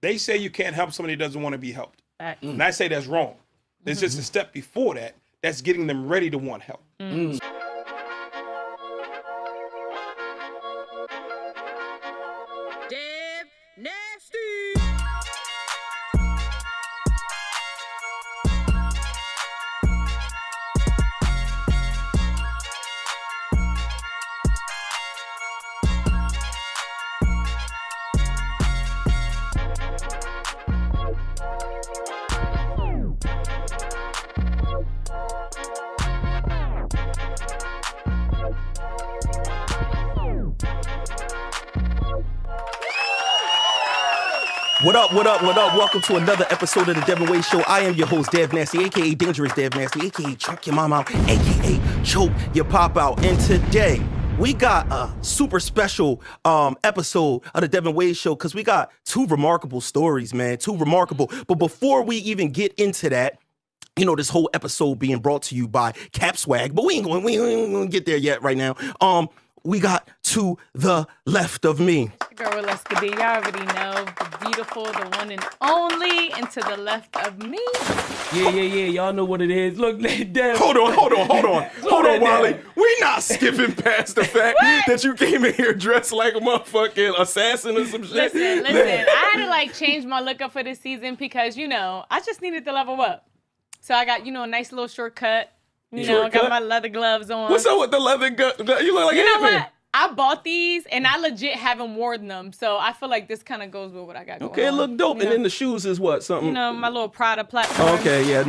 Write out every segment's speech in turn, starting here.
They say you can't help somebody that doesn't want to be helped. And I say that's wrong. There's just a step before that that's getting them ready to want help. What up, what up, what up? Welcome to another episode of the Devin Wade Show. I am your host, Dev Nasty, a.k.a. Dangerous Dev Nasty, a.k.a. Choke Your Mom Out, a.k.a. Choke Your Pop Out. And today, we got a super special episode of the Devin Wade Show because we got two remarkable stories, man. Two remarkable. But before we even get into that, you know, this whole episode being brought to you by Cap Swag, but we ain't gonna get there yet right now. We got to the left of me. Girl, let's go. You already know the beautiful, the one and only, and to the left of me. Yeah. Y'all know what it is. Look, Hold on, Wally. We not skipping past the fact that you came in here dressed like a motherfucking assassin or some shit. Listen. I had to like change my look up for this season because, you know, I just needed to level up. So I got, you know, a nice little shortcut. You know, I got my leather gloves on. What's up with the leather gloves? You look like you know Ant-Man. what? I bought these, and I legit haven't worn them. So I feel like this kind of goes with what I got going on. Okay, it look dope. You And know? then the shoes is what? Something? You know, my little Prada platform. Okay, yeah. I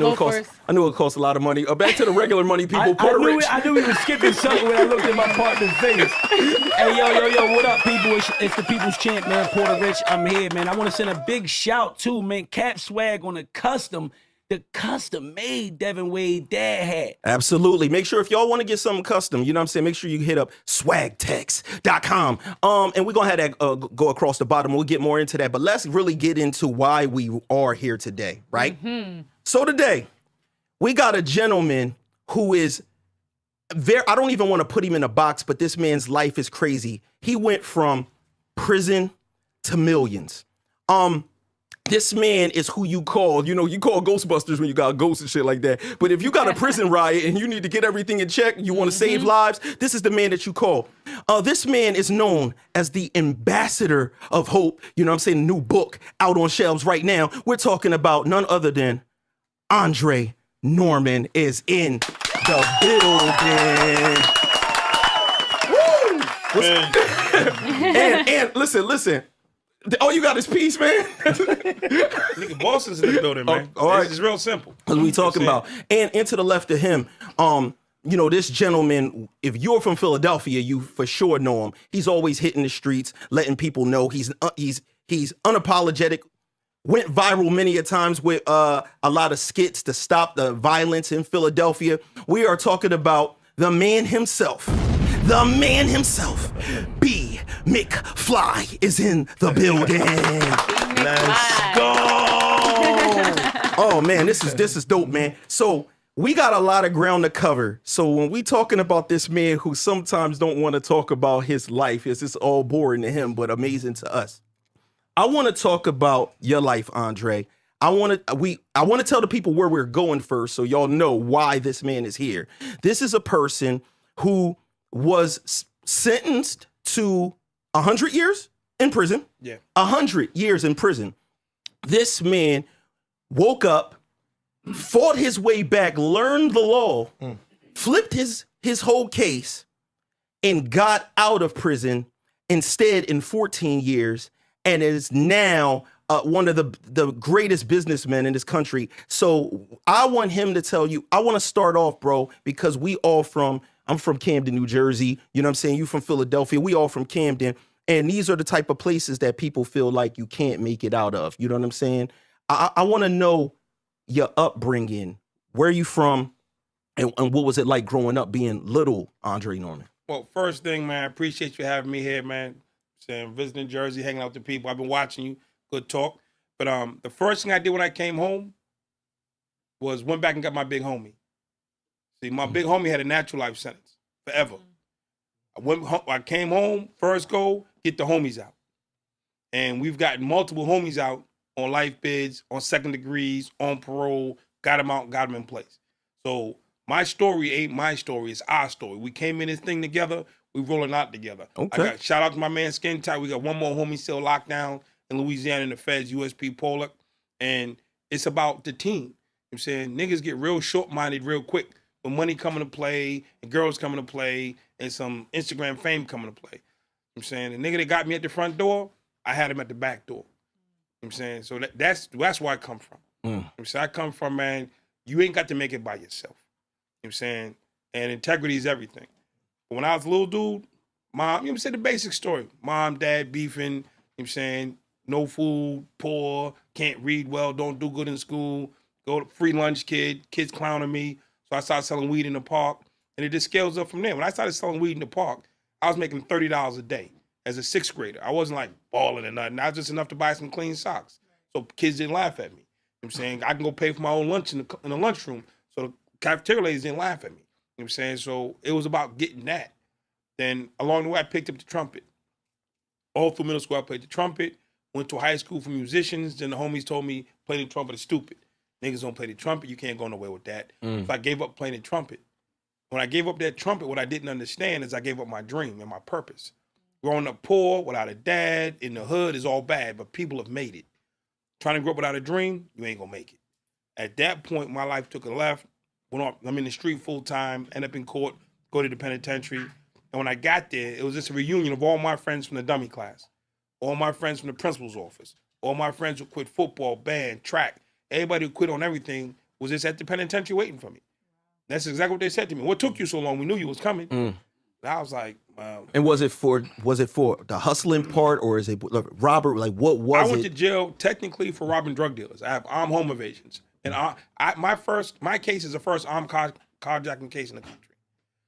knew it cost a lot of money. Back to the regular money people. I knew we were skipping something when I looked at my partner's face. Hey, yo, what up, people? It's the people's champ, man. Porter Rich, I'm here, man. I want to send a big shout to, man, Cap Swag on the custom-made Devin Wade dad hat. Absolutely. Make sure if y'all want to get something custom, you know what I'm saying, make sure you hit up swagtex.com. And we're going to have that go across the bottom. We'll get more into that. But let's really get into why we are here today, right? So today, we got a gentleman who is I don't even want to put him in a box, but this man's life is crazy. He went from prison to millions. This man is who you call, you know, you call Ghostbusters when you got ghosts and shit like that. But if you got a prison riot and you need to get everything in check, you want to save lives, this is the man that you call. This man is known as the ambassador of hope. You know what I'm saying? New book out on shelves right now. We're talking about none other than Andre Norman is in the building. Woo! and listen. All you got is peace, man. Nigga, Boston's in the building, man. All right. It's real simple. What we talking about. And to the left of him, you know, this gentleman, if you're from Philadelphia, you for sure know him. He's always hitting the streets, letting people know he's unapologetic. Went viral many a times with a lot of skits to stop the violence in Philadelphia. We are talking about the man himself. The man himself, B. McFly, is in the building. Let's go. Oh man, this is dope, man. So we got a lot of ground to cover. So when we talking about this man who sometimes don't want to talk about his life, it's just all boring to him, but amazing to us. I want to talk about your life, Andre. I want to tell the people where we're going first, so y'all know why this man is here. This is a person who was sentenced to 100 years in prison. Yeah. 100 years in prison. This man woke up, fought his way back, learned the law, flipped his whole case, and got out of prison instead in 14 years, and is now one of the greatest businessmen in this country. So I want him to tell you, I want to start off, bro, because I'm from Camden, New Jersey. You know what I'm saying? You from Philadelphia. We all from Camden. And these are the type of places that people feel like you can't make it out of. You know what I'm saying? I want to know your upbringing. Where are you from? And what was it like growing up being little Andre Norman? Well, first thing, man, I appreciate you having me here, man. Saying visiting Jersey, hanging out with the people. I've been watching you. Good talk. But the first thing I did when I came home was went back and got my big homie. See, my big homie had a natural life sentence forever. I came home, first goal, get the homies out. And we've gotten multiple homies out on life bids, on second degrees, on parole, got him out, got him in place. So my story ain't my story, it's our story. We came in this thing together, we rolling out together. Okay. I got shout out to my man Skin Tight. We got one more homie still locked down in Louisiana in the feds, USP Pollock. And it's about the team. You know what I'm saying? Niggas get real short-minded real quick when money coming to play and girls coming to play and some Instagram fame coming to play. You know what I'm saying? The nigga that got me at the front door, I had him at the back door. You know what I'm saying? So that's where I come from. You know what I'm saying? I come from, man, you ain't got to make it by yourself. You know what I'm saying? And integrity is everything. But when I was a little dude, mom, you know what I'm saying, the basic story. Mom, dad beefing, you know what I'm saying? No food, poor, can't read well, don't do good in school, go to free lunch kids clowning me. So I started selling weed in the park, and it just scales up from there. When I started selling weed in the park, I was making $30 a day as a 6th grader. I wasn't like balling or nothing. I was just enough to buy some clean socks. So kids didn't laugh at me. You know what I'm saying? I can go pay for my own lunch in the lunchroom. So the cafeteria ladies didn't laugh at me. You know what I'm saying? So it was about getting that. Then along the way, I picked up the trumpet. All through middle school, I played the trumpet. Went to high school for musicians. Then the homies told me playing the trumpet is stupid. Niggas don't play the trumpet. You can't go nowhere with that. So I gave up playing the trumpet. When I gave up that trumpet, what I didn't understand is I gave up my dream and my purpose. Growing up poor, without a dad, in the hood is all bad, but people have made it. Trying to grow up without a dream, you ain't gonna make it. At that point, my life took a left. Went off, I'm in the street full time, end up in court, go to the penitentiary. And when I got there, it was just a reunion of all my friends from the dummy class. All my friends from the principal's office, all my friends who quit football, band, track, everybody who quit on everything was just at the penitentiary waiting for me. That's exactly what they said to me. What took you so long? We knew you was coming. And I was like, wow. And was it for the hustling part, or is it Robert? Like, what was it? I went to jail technically for robbing drug dealers. I have armed home evasions, and my case is the first armed carjacking case in the country.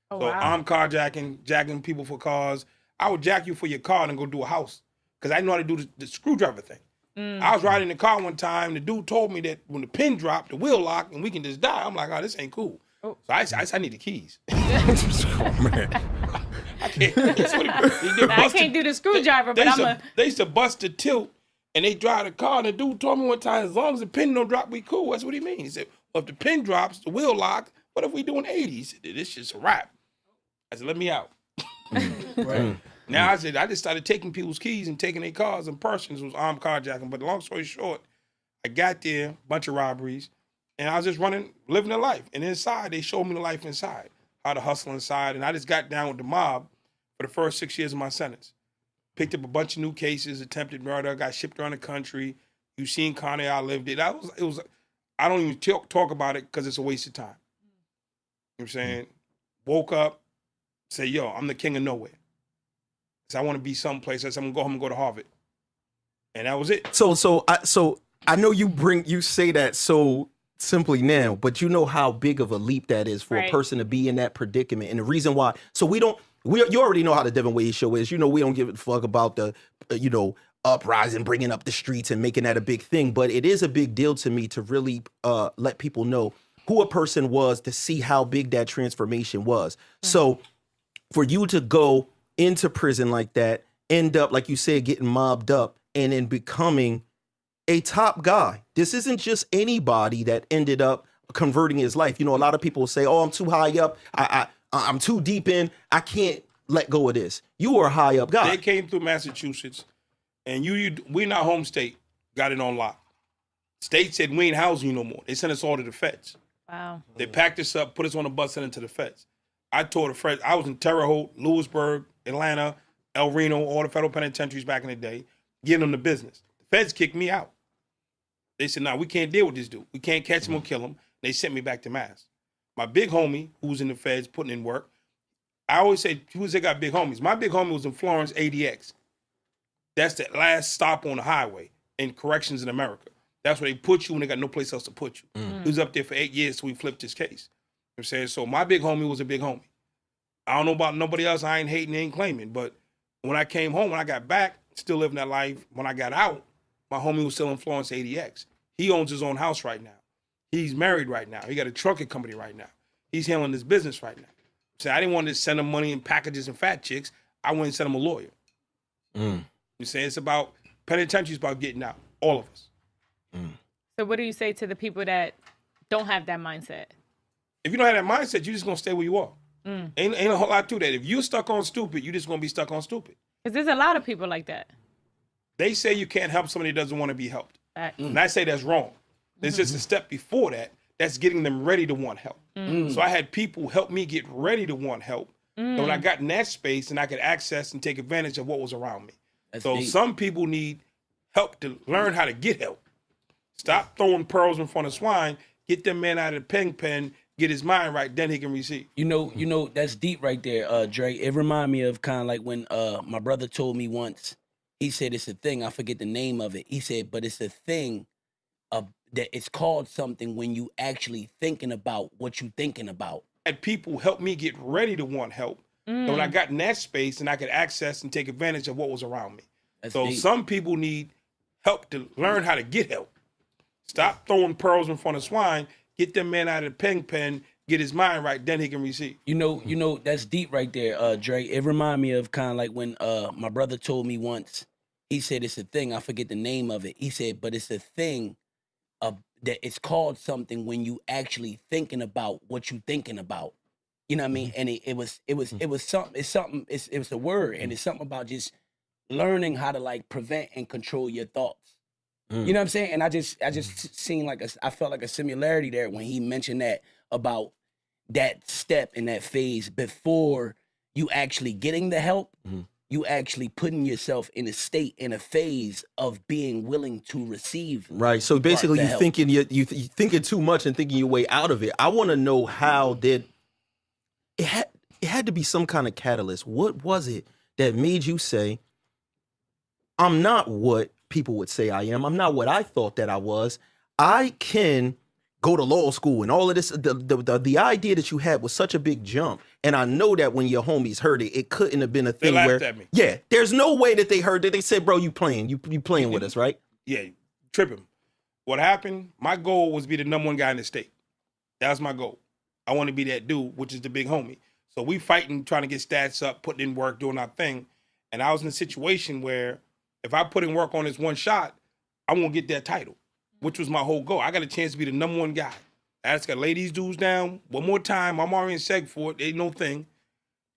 Oh, So wow. armed carjacking, jacking people for cars. I would jack you for your car and go do a house. Because I know how to do the screwdriver thing. I was riding in the car one time, the dude told me that when the pin dropped, the wheel locked, and we can just die. I'm like, oh, this ain't cool. So I need the keys. Oh, man. I can't. I can't do the screwdriver, but They used to bust the tilt, and they drive the car, and the dude told me one time, as long as the pin don't drop, we cool. That's what he means. He said, well, if the pin drops, the wheel locked, what if we doing 80s? He said, this shit's a wrap. I said, let me out. Right. Now I just started taking people's keys and taking their cars and persons. It was armed carjacking. But long story short, I got there, bunch of robberies, and I was just living the life. And inside, they showed me the life inside, how to hustle inside. And I just got down with the mob for the first 6 years of my sentence. Picked up a bunch of new cases, attempted murder, got shipped around the country. You seen Connie, I lived it. I don't even talk about it because it's a waste of time. You know what I'm saying? Woke up, say, yo, I'm the king of nowhere. I want to be someplace. I said, I'm gonna go home and go to Harvard, and that was it. So I know you say that so simply now, but you know how big of a leap that is for a person to be in that predicament, and the reason why. So you already know how the Devin Wade show is. You know we don't give a fuck about the uprising, bringing up the streets and making that a big thing, but it is a big deal to me to really let people know who a person was, to see how big that transformation was. So for you to go into prison like that, end up, like you said, getting mobbed up, and then becoming a top guy. This isn't just anybody that ended up converting his life. You know, a lot of people say, oh, I'm too high up. I'm too deep in. I can't let go of this. You were a high up guy. They came through Massachusetts, and we not home state, got it on lock. State said, we ain't housing you no more. They sent us all to the feds. Wow. They packed us up, put us on a bus, sent us to the feds. I told the feds, I was in Terre Haute, Lewisburg, Atlanta, El Reno, all the federal penitentiaries back in the day, getting them the business. The feds kicked me out. They said, nah, we can't deal with this dude. We can't catch him or kill him. They sent me back to Mass. My big homie, who's in the feds, putting in work, I always say, who's they got big homies? My big homie was in Florence, ADX. That's the last stop on the highway in corrections in America. That's where they put you when they got no place else to put you. He was up there for 8 years till we flipped his case. You know what I'm saying? So my big homie was a big homie. I don't know about nobody else. I ain't hating, ain't claiming. But when I came home, when I got back, still living that life. When I got out, my homie was still in Florence ADX. He owns his own house right now. He's married right now. He got a trucking company right now. He's handling his business right now. So I didn't want to send him money in packages and fat chicks. I went and sent him a lawyer. You say it's about penitentiary's about getting out. All of us. So what do you say to the people that don't have that mindset? If you don't have that mindset, you're just gonna stay where you are. Ain't a whole lot to that. If you're stuck on stupid, you're just gonna be stuck on stupid. Because there's a lot of people like that. They say you can't help somebody that doesn't want to be helped. And I say that's wrong. There's just a step before that. That's getting them ready to want help. So I had people help me get ready to want help. And when I got in that space and I could access and take advantage of what was around me. So some people need help to learn how to get help. Stop throwing pearls in front of swine. Get them man out of the pen, get his mind right, then he can receive. You know, that's deep right there, Dre. It remind me of kind of like when my brother told me once, he said it's a thing, I forget the name of it. He said, but it's a thing that it's called something when you actually thinking about what you thinking about. I had people help me get ready to want help. And when I got in that space and I could access and take advantage of what was around me. That's So deep. some people need help to learn how to get help. Stop throwing pearls in front of swine. Get them man out of the pen, get his mind right, then he can receive. You know, that's deep right there, Dre. It remind me of kind of like when my brother told me once, he said it's a thing, I forget the name of it. He said, but it's a thing that it's called something when you actually thinking about what you thinking about. You know what I mean? And it was something, it was a word, and it's something about just learning how to like prevent and control your thoughts. You know what I'm saying? And I just seen like I felt like a similarity there when he mentioned that about that step in that phase before you actually getting the help, you actually putting yourself in a state, in a phase of being willing to receive. Right. So basically, the you help. thinking you thinking too much and thinking your way out of it. I want to know how did it had to be some kind of catalyst. What was it that made you say, I'm not what people would say I am. I'm not what I thought that I was. I can go to law school and all of this. The idea that you had was such a big jump. And I know that when your homies heard it, it couldn't have been a thing laughed where, at me. yeah, there's no way that they heard that. They said, bro, you playing with us, right? Yeah, tripping. What happened, my goal was to be the #1 guy in the state. That was my goal. I want to be that dude, which is the big homie. So we fighting, trying to get stats up, putting in work, doing our thing. And I was in a situation where if I put in work on this one shot, I won't get that title, which was my whole goal. I got a chance to be the #1 guy. I just got to lay these dudes down one more time. I'm already in seg for it. Ain't no thing.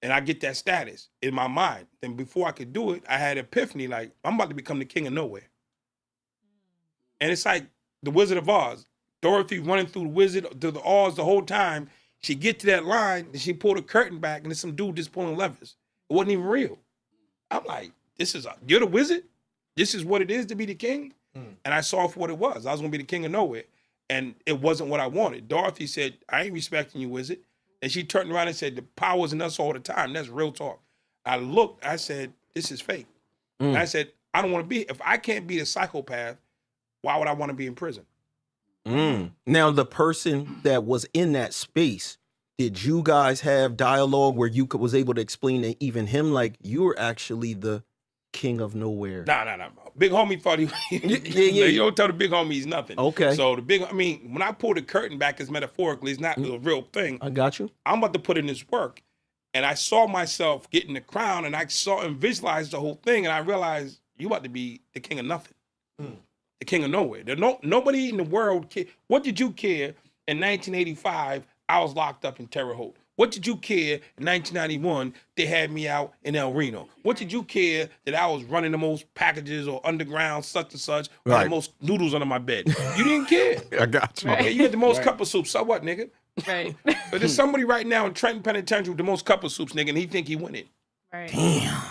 And I get that status in my mind. Then before I could do it, I had an epiphany, like, I'm about to become the king of nowhere. And it's like the Wizard of Oz. Dorothy running through the Oz the whole time. She get to that line, and she pulled a curtain back, and there's some dude just pulling levers. It wasn't even real. I'm like, you're the wizard? This is what it is to be the king? And I saw for what it was. I was going to be the king of nowhere. And it wasn't what I wanted. Dorothy said, I ain't respecting you, wizard. And she turned around and said, the power's in us all the time. That's real talk. I looked, I said, this is fake. And I said, I don't want to be, if I can't be a psychopath, why would I want to be in prison? Now, the person that was in that space, did you guys have dialogue where you was able to explain to even him, like, you're actually the king of nowhere? Nah. Big homie thought he Yeah. You don't tell the big homie he's nothing. Okay. So when I pull the curtain back, it's metaphorically, it's not a real thing. I got you. I'm about to put in this work. And I saw myself getting the crown, and I saw and visualized the whole thing, and I realized you about to be the king of nothing. The king of nowhere. Nobody in the world care. What did you care in 1985? I was locked up in Terre Haute. What did you care in 1991? They had me out in El Reno. What did you care that I was running the most packages or underground such and such, or Right. the most noodles under my bed? You didn't care. I got you. Okay, you get the most cup of soup. So what, nigga? Right. But there's somebody right now in Trenton Penitentiary with the most cup of soups, nigga, and he think he winning. Right.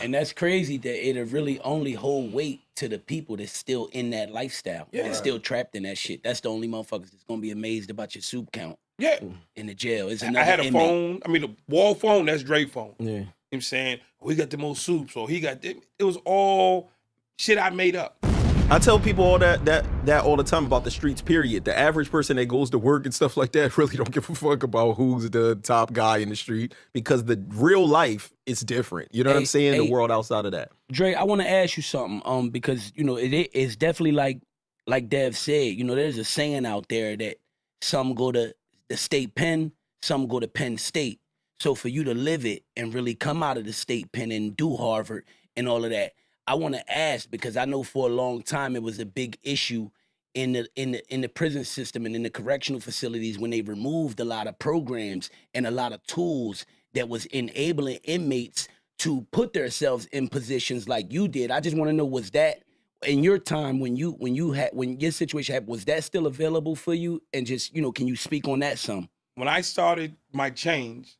And that's crazy that it'll really only hold weight to the people that's still in that lifestyle and still trapped in that shit. That's the only motherfuckers that's gonna be amazed about your soup count Yeah. in the jail. It's I another had a inmate. phone. I mean, the wall phone, that's Dre phone. Yeah. You know what I'm saying? We got the most soups, or he got it was all shit I made up. I tell people all that all the time about the streets, period. The average person that goes to work and stuff like that really don't give a fuck about who's the top guy in the street, because the real life is different. You know what I'm saying? The world outside of that. Dre, I want to ask you something, because you know it's definitely like Dev said. You know, there's a saying out there that some go to the state pen, some go to Penn State. So for you to live it and really come out of the state pen and do Harvard and all of that, I want to ask, because I know for a long time it was a big issue in the prison system and in the correctional facilities when they removed a lot of programs and a lot of tools that was enabling inmates to put themselves in positions like you did. I just want to know, was that in your time when your situation happened, was that still available for you? And just, can you speak on that some? When I started my change,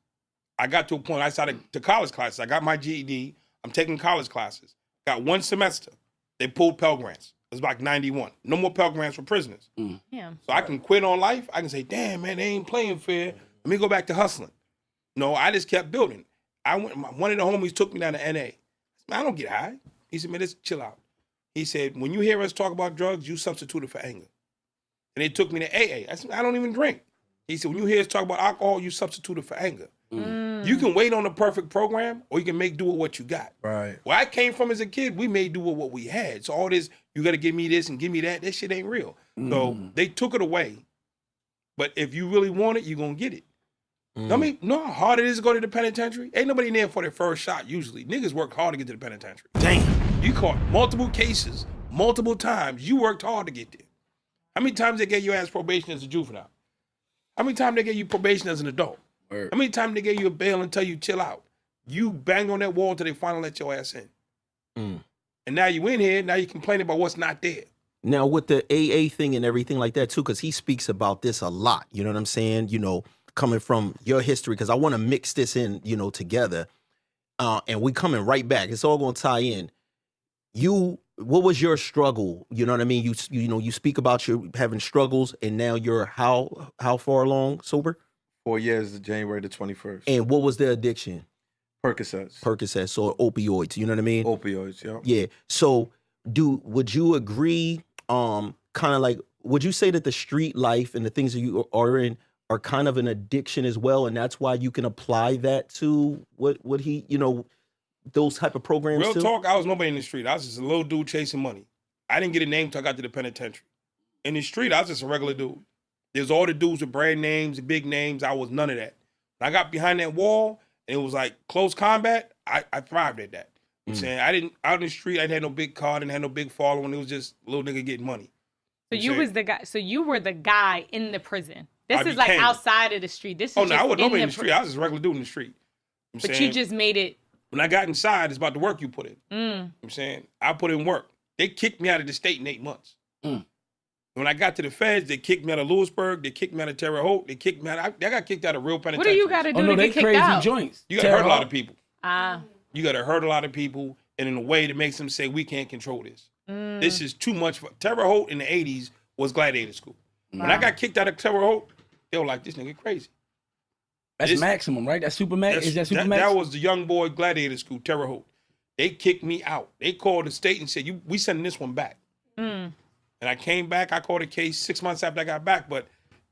I got to a point, I started to college classes. I got my GED. I'm taking college classes. Got one semester. They pulled Pell Grants. It was like 91. No more Pell Grants for prisoners. Yeah. So I can quit on life. I can say, damn, man, they ain't playing fair. Let me go back to hustling. No, I just kept building. One of the homies took me down to NA. I said, man, I don't get high. He said, man, just chill out. He said, when you hear us talk about drugs, you substitute it for anger. And they took me to AA. I said, I don't even drink. He said, when you hear us talk about alcohol, you substitute it for anger. You can wait on the perfect program, or you can make do with what you got. Right. Where I came from as a kid, we made do with what we had. So all this, you got to give me this and give me that, that shit ain't real. So they took it away. But if you really want it, you're going to get it. I mean, you know how hard it is to go to the penitentiary? Ain't nobody in there for their first shot, usually. Niggas work hard to get to the penitentiary. Damn. You caught multiple cases, multiple times. You worked hard to get there. How many times they gave your ass probation as a juvenile? How many times they gave you probation as an adult? How many times they gave you a bail and tell you chill out? You banged on that wall till they finally let your ass in. And now you in here, now you complaining about what's not there. Now with the AA thing and everything like that too, because he speaks about this a lot. You know what I'm saying? Coming from your history, because I want to mix this in, together. And we coming right back. It's all going to tie in. What was your struggle? You know what I mean? You speak about you having struggles, and now you're how far along sober? 4 years, January the 21st. And what was the addiction? Percocets. So opioids, you know what I mean? Opioids, yeah. Yeah. So would you agree, kind of like, would you say that the street life and the things that you are in are kind of an addiction as well, and that's why you can apply that to what he, those type of programs Real too? talk, I was nobody in the street. I was just a little dude chasing money. I didn't get a name until I got to the penitentiary. In the street, I was just a regular dude. There's all the dudes with brand names, big names. I was none of that. When I got behind that wall and it was like close combat, I thrived at that. You know what I'm saying? Out in the street, I didn't have no big car, didn't have no big following. It was just a little nigga getting money. So you was the guy. So you were the guy in the prison. This I is like became. outside of the street. This is Oh, no, I was nobody in the prison. street. I was just a regular dude in the street. You know what I'm But saying? you just made it. When I got inside, it's about the work you put in. You know what I'm saying? I put in work. They kicked me out of the state in 8 months. When I got to the feds, they kicked me out of Lewisburg. They kicked me out of Terre Haute. They kicked me out. I got kicked out of real What penitentiaries. do you got to do Oh no, to they get kicked crazy out? joints. You got to hurt a lot of people. You got to hurt a lot of people, and in a way that makes them say, we can't control this. This is too much. Terre Haute in the 80s was gladiator school. When I got kicked out of Terre Haute, they were like, this nigga crazy. That's maximum, right? That's super max. Is that super max? That was the young boy gladiator school, Terre Haute. They kicked me out. They called the state and said, we sending this one back. And I came back. I called a case 6 months after I got back. But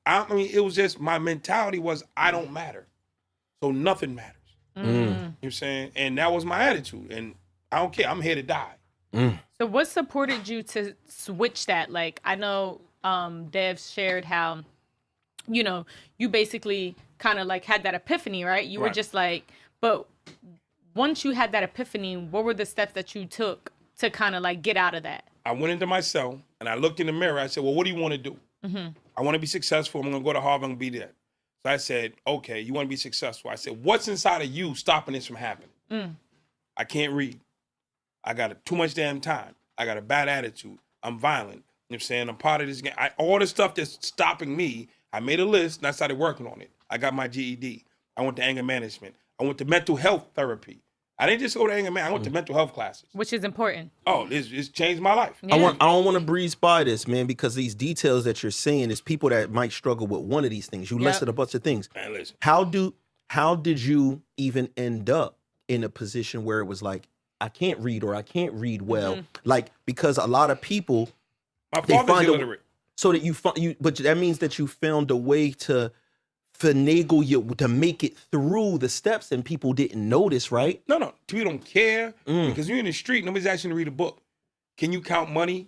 I mean, it was just, my mentality was, I don't matter. So nothing matters. You know what I'm saying? And that was my attitude. And I don't care. I'm here to die. So what supported you to switch that? Like, I know Dev shared how, you basically kind of like had that epiphany, right? You were just like, but once you had that epiphany, what were the steps that you took to kind of like get out of that? I went into my cell and I looked in the mirror. I said, well, what do you want to do? I want to be successful. I'm going to go to Harvard and be there. So I said, okay, you want to be successful. I said, what's inside of you stopping this from happening? I can't read. I got too much damn time. I got a bad attitude. I'm violent. You know what I'm saying? I'm part of this game. All the stuff that's stopping me, I made a list and I started working on it. I got my GED. I went to anger management. I went to mental health therapy. I didn't just go to anger management. I went to mental health classes. Which is important. Oh, it's changed my life. Yeah. I don't want to breeze by this, man, because these details that you're saying is people that might struggle with one of these things. You listed a bunch of things. Man, listen. How did you even end up in a position where it was like, I can't read or I can't read well? Like, because a lot of people, My father's illiterate. so that but that means that you found a way to finagle you to make it through the steps, and people didn't notice, right? No. We don't care because you're in the street. Nobody's asking you to read a book. Can you count money?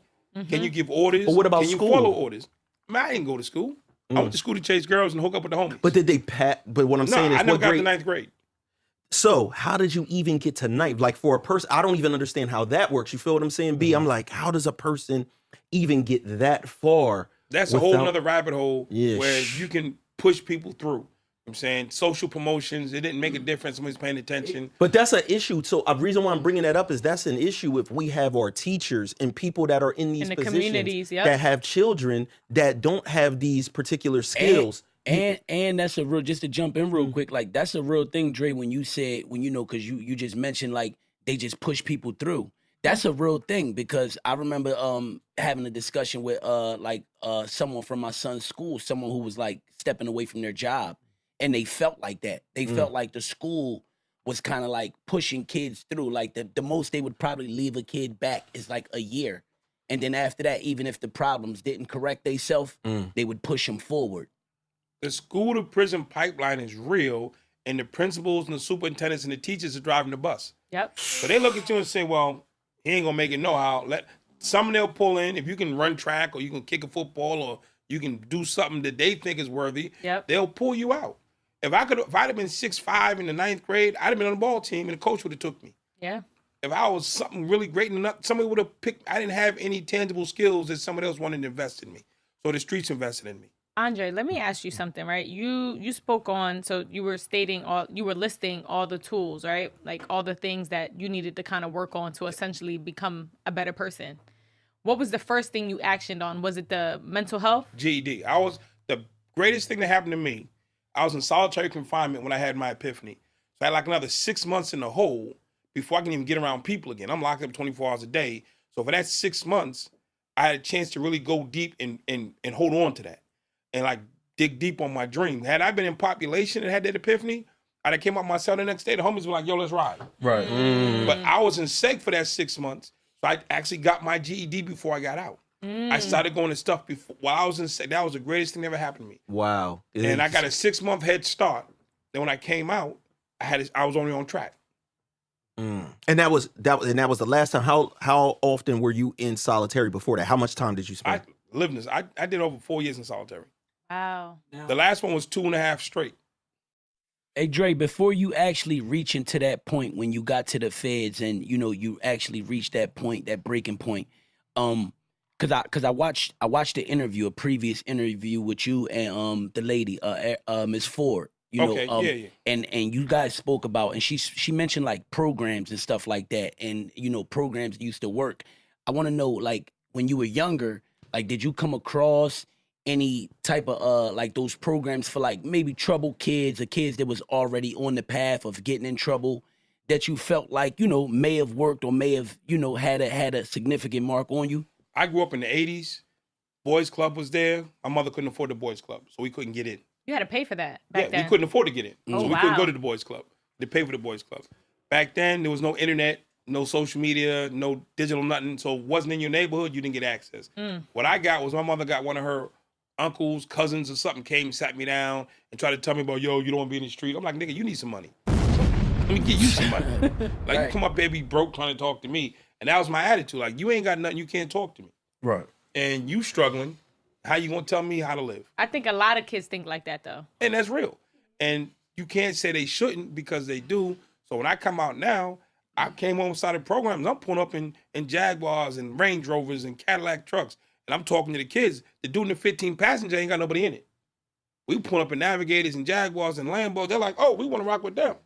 Can you give orders? But what about Can you school? follow orders? Man, I didn't go to school. I went to school to chase girls and hook up with the homies. But did they But what I'm saying is, I never what got grade? to ninth grade. So how did you even get to ninth? Like for a person, I don't even understand how that works. You feel what I'm saying, B? I'm like, how does a person even get that far. That's a whole nother rabbit hole where you can push people through. I'm saying social promotions, it didn't make a difference. Somebody's paying attention. But that's an issue. So a reason why I'm bringing that up is that's an issue if we have our teachers and people that are in these positions that have children that don't have these particular skills. And that's a real, just to jump in real quick, like that's a real thing, Dre, when you said, when you know, because you just mentioned like they just push people through. That's a real thing, because I remember having a discussion with someone from my son's school, someone who was like stepping away from their job. And they felt like that. They felt like the school was kind of like pushing kids through. Like the most they would probably leave a kid back is like a year. And then after that, even if the problems didn't correct themselves, they would push them forward. The school to prison pipeline is real, and the principals and the superintendents and the teachers are driving the bus. Yep. So they look at you and say, well, he ain't gonna make it no how. Some they'll pull in. If you can run track or you can kick a football or you can do something that they think is worthy, they'll pull you out. If I'd have been 6'5" in the 9th grade, I'd have been on the ball team and the coach would have took me. Yeah. If I was something really great enough, somebody would have picked. I didn't have any tangible skills that somebody else wanted to invest in me. So the streets invested in me. Andre, let me ask you something, right? You spoke on, so you were listing all the tools, right? Like all the things that you needed to kind of work on to essentially become a better person. What was the first thing you actioned on? Was it the mental health? GED. The greatest thing that happened to me, I was in solitary confinement when I had my epiphany. So I had like another 6 months in the hole before I can even get around people again. I'm locked up 24 hours a day. So for that 6 months, I had a chance to really go deep and hold on to that and like dig deep on my dream. Had I been in population and had that epiphany, I'd have came out my cell the next day. The homies were like, yo, let's ride. Right. But I was in seg for that 6 months. So I actually got my GED before I got out. I started going to stuff before while I was in seg. That was the greatest thing that ever happened to me. Wow. And I got a 6-month head start. Then when I came out, I was only on track. And that was the last time. How often were you in solitary before that? How much time did you spend? I did over 4 years in solitary. Wow. The last one was 2.5 straight. Hey Dre, before you actually reach into that point when you got to the feds and you actually reached that point, that breaking point, because I watched the interview, a previous interview with you and the lady, Ms. Ford. And you guys spoke about, and she mentioned like programs and stuff like that, and programs used to work. I want to know, like, when you were younger, like, did you come across any type of like those programs for like maybe troubled kids or kids that was already on the path of getting in trouble that you felt like may have worked or may have had a significant mark on you? I grew up in the 80s. Boys Club was there. My mother couldn't afford the Boys Club, so we couldn't get in. You had to pay for that back then. We couldn't afford to get in. Oh, so we couldn't go to the Boys Club. They pay for the Boys Club. Back then, there was no internet, no social media, no digital nothing. So it wasn't in your neighborhood, you didn't get access. What I got was my mother got one of her uncles, cousins, or something came, sat me down, and tried to tell me about, yo, you don't want to be in the street. I'm like, nigga, you need some money. Let me get you some money. Like, you come up here, be broke, trying to talk to me. And that was my attitude. Like, you ain't got nothing, you can't talk to me. Right. And you struggling, how you gonna tell me how to live? I think a lot of kids think like that, though. And that's real. And you can't say they shouldn't, because they do. So when I come out now, I came home, started programs. I'm pulling up in Jaguars and Range Rovers and Cadillac trucks. And I'm talking to the kids. The dude in the 15 passenger ain't got nobody in it. We pull up in Navigators and Jaguars and Lambos. They're like, oh, we want to rock with them.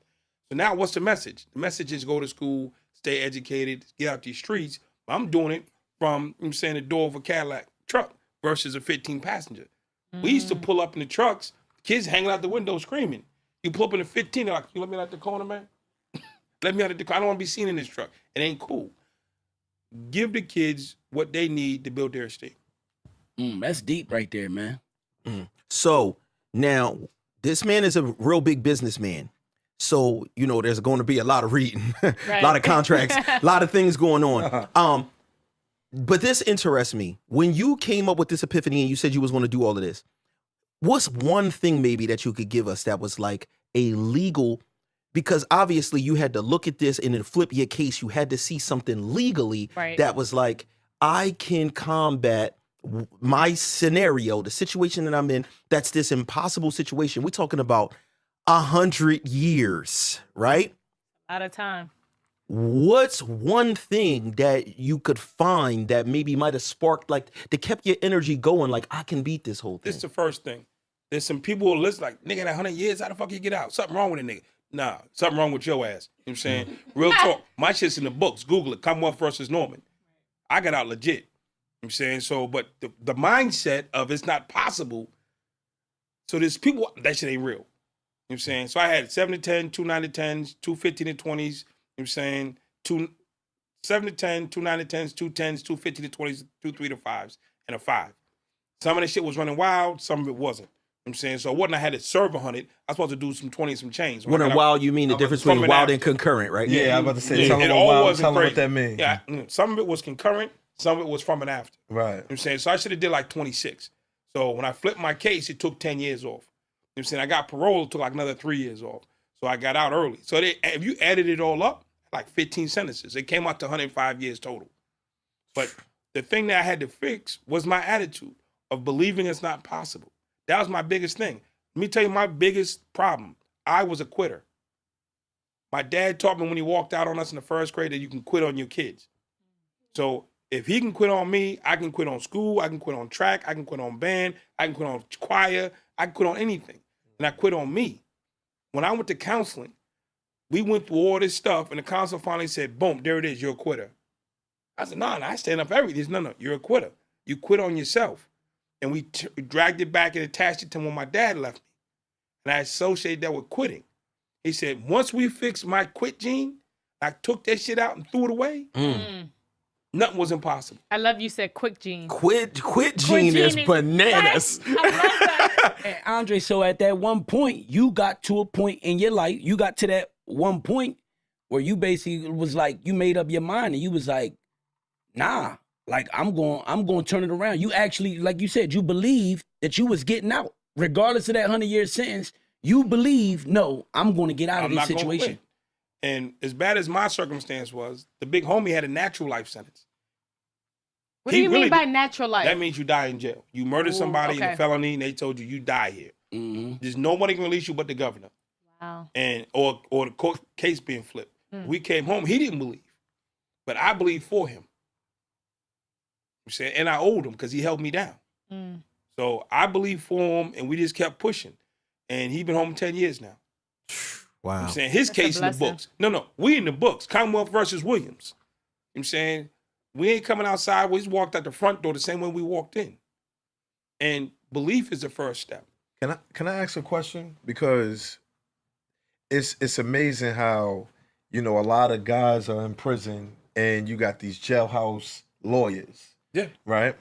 So now what's the message? The message is go to school, stay educated, get out these streets. I'm doing it from, the door of a Cadillac truck versus a 15 passenger. We used to pull up in the trucks, kids hanging out the window screaming. You pull up in the 15, they're like, you let me out the corner, man? Let me out of the car. I don't want to be seen in this truck. It ain't cool. Give the kids what they need to build their esteem. That's deep right there, man. So now this man is a real big businessman. So, there's going to be a lot of reading, a lot of contracts, a lot of things going on. But this interests me. When you came up with this epiphany and you said you was going to do all of this, what's one thing maybe that you could give us that was like a legal, because obviously you had to look at this and then flip your case. You had to see something legally that was like, I can combat my scenario, the situation that I'm in. That's this impossible situation. We're talking about 100 years, right? Out of time. what's one thing that you could find that maybe might have sparked, like, that kept your energy going, like, I can beat this whole thing? This is the first thing. There's some people who listen like, nigga, that 100 years, how the fuck you get out? Something wrong with a nigga. Nah, something wrong with your ass. You know what I'm saying? Real talk. My shit's in the books. Google it. Commonwealth versus Norman. I got out legit. You know what I'm saying? So, but the mindset of it's not possible. So there's people, that shit ain't real. You know what I'm saying? So I had 7 to 10, 2 9 to 10s, 2 15 to 20s. You know what I'm saying? 7 to 10, 2 9 to 10s, 2 10s, 2 15 to 20s, 2 3 to 5s, and a 5. Some of the shit was running wild, some of it wasn't. You know what I'm saying? So I had to serve 100. I was supposed to do some 20 some chains. Running wild, you mean the difference between wild and concurrent, right? Yeah, I'm about to say, it all wasn't crazy. What that means. Yeah, some of it was concurrent, some of it was from and after. Right. You know what I'm saying? So I should have did like 26. So when I flipped my case, it took 10 years off. You know what I'm saying? I got parole, it took like another 3 years off. So I got out early. So if you added it all up, like 15 sentences, it came out to 105 years total. But the thing that I had to fix was my attitude of believing it's not possible. That was my biggest thing. Let me tell you my biggest problem. I was a quitter. My dad taught me when he walked out on us in the first grade that you can quit on your kids. So if he can quit on me, I can quit on school, I can quit on track, I can quit on band, I can quit on choir, I can quit on anything. And I quit on me. When I went to counseling, we went through all this stuff, and the counselor finally said, boom, there it is, you're a quitter. I said, no, I stand up for everything. No, you're a quitter. You quit on yourself. And we dragged it back and attached it to when my dad left me. And I associated that with quitting. He said, once we fixed my quit gene, I took that shit out and threw it away. Nothing was impossible. I love you said quick gene. Quit gene is bananas. I love that. And Andre, so at that one point, you got to a point in your life, you got to that one point where you basically was like, you made up your mind and you was like, nah, like I'm going to turn it around. You actually, like you said, you believed that you was getting out. Regardless of that 100-year sentence, you believe, no, I'm going to get out of this situation. And as bad as my circumstance was, the big homie had a natural life sentence. What do you mean by natural life? That means you die in jail. You murder somebody in a felony, and they told you die here. There's nobody can release you but the governor. Wow. And or the court case being flipped. We came home. He didn't believe, but I believed for him. You see, and I owed him because he held me down. So I believed for him, and we just kept pushing. And he's been home 10 years now. Wow. I'm saying his case in the books. No, we in the books. Commonwealth versus Williams. I'm saying we ain't coming outside. We just walked out the front door the same way we walked in. And belief is the first step. Can I ask a question? Because it's amazing how, you know, a lot of guys are in prison and you got these jailhouse lawyers. Yeah. Right?